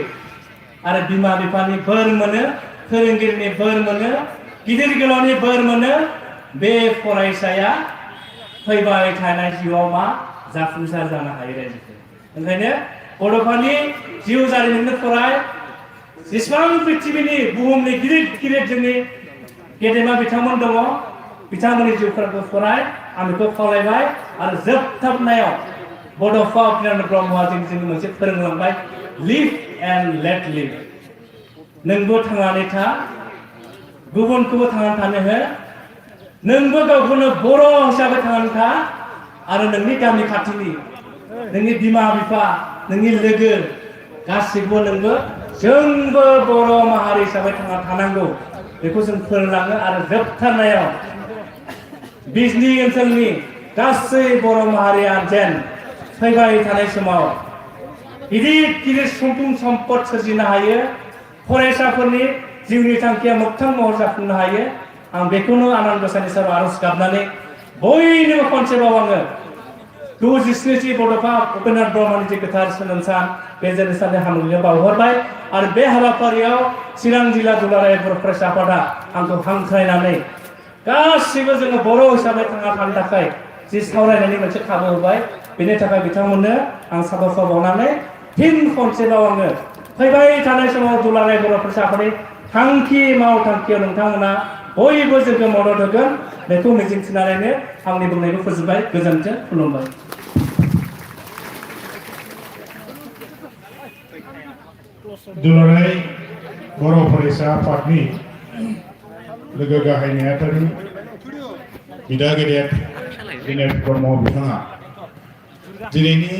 आरो बिमा बिफानि बोर मोनो फोरोंगिरिनि बोर मोनो गिदिर गोलावनि बोर मोनो बे फरायसाया फैबाय थानाय जिउआव मा जाफुंसार जानो हायो रायजोफोर ओंखायनो बड'फानि जिउ जारिमिनखौ फराय जेसेबां पृथिबीनि बुहुमनि गिदिर जोंनि गेदेमा बिथांमोन दङ बिथांमोननि जिउफोरखौ फराय आं बेखौ खावलायबाय आरो जोबथारनायाव बड'फा उपेन्द्र ब्रह्मआ जोंनो मोनसे फोरोंलांबाय लिभ एन्ड लेट लिभ नोंबो थांनानै था गुबुनखौबो थांनानै थानो हो नोंबो गावखौनो बर' हिसाबै थांनानै था आरो नोंनि गामि खाथिनि नोंनि बिमा बिफा नोंनि लोगो गासिबो नोंबो जोंबो बर' माहारि हिसाबै थांना थानांगौ बेखौ जों फोरोंलाङो आरो जोबथारनायाव बिजनि ओनसोलनि गासै बर' माहारिया जेन फैबाय थानाय समाव गिदिर गिदिर सुबुं सम्पद सोरजिनो हायो फरायसाफोरनि जिउनि थांखिया मोगथां महर जाफुंनो हायो आं बेखौनो आनान गसाइनि सेराव आरज गाबनानै बयनिबो खनसेबाव आङो 267 बड'फा उपेन्द्र ब्रह्मनि जे गोथार जोनोम सान बे जोनोम साननि हामलायनाय बावहरबाय आरो बे हाबाफारियाव चिरां जिल्ला दुलाराय बर' फरायसा आफादा आंखौ हांख्रायनानै गासिबो जोङो बर' हिसाबै थांना थानो थाखाय जि सावरायनायनि मोनसे खाबु होबाय बेनि थाखाय बिथांमोननो आं साबायखर बावनानै फिन खनसेबाव आङो फैबाय थानाय समाव दुलाराय बर' फरायसा आफादनि थांखि मावथांखियाव नोंथांमोना बयबो जोंखौ मदद होगोन बेखौ मिजिंथिनानैनो आंनि बुंनायखौ फोजोबबाय गोजोन्थों खुलुमबाय दुलाराय बर' फरायसा आफादनि लोगो गाहाय नेहाथारि बिदा गेदेर दिनेश ब्रह्म बिथाङा दिनैनि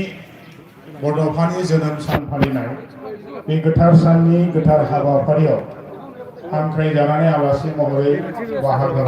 बड'फानि जोनोम सान फालिनाय बे गोथार साननि गोथार हाबाफारियाव हांख्रायजानानै आलासि महरै बाहागो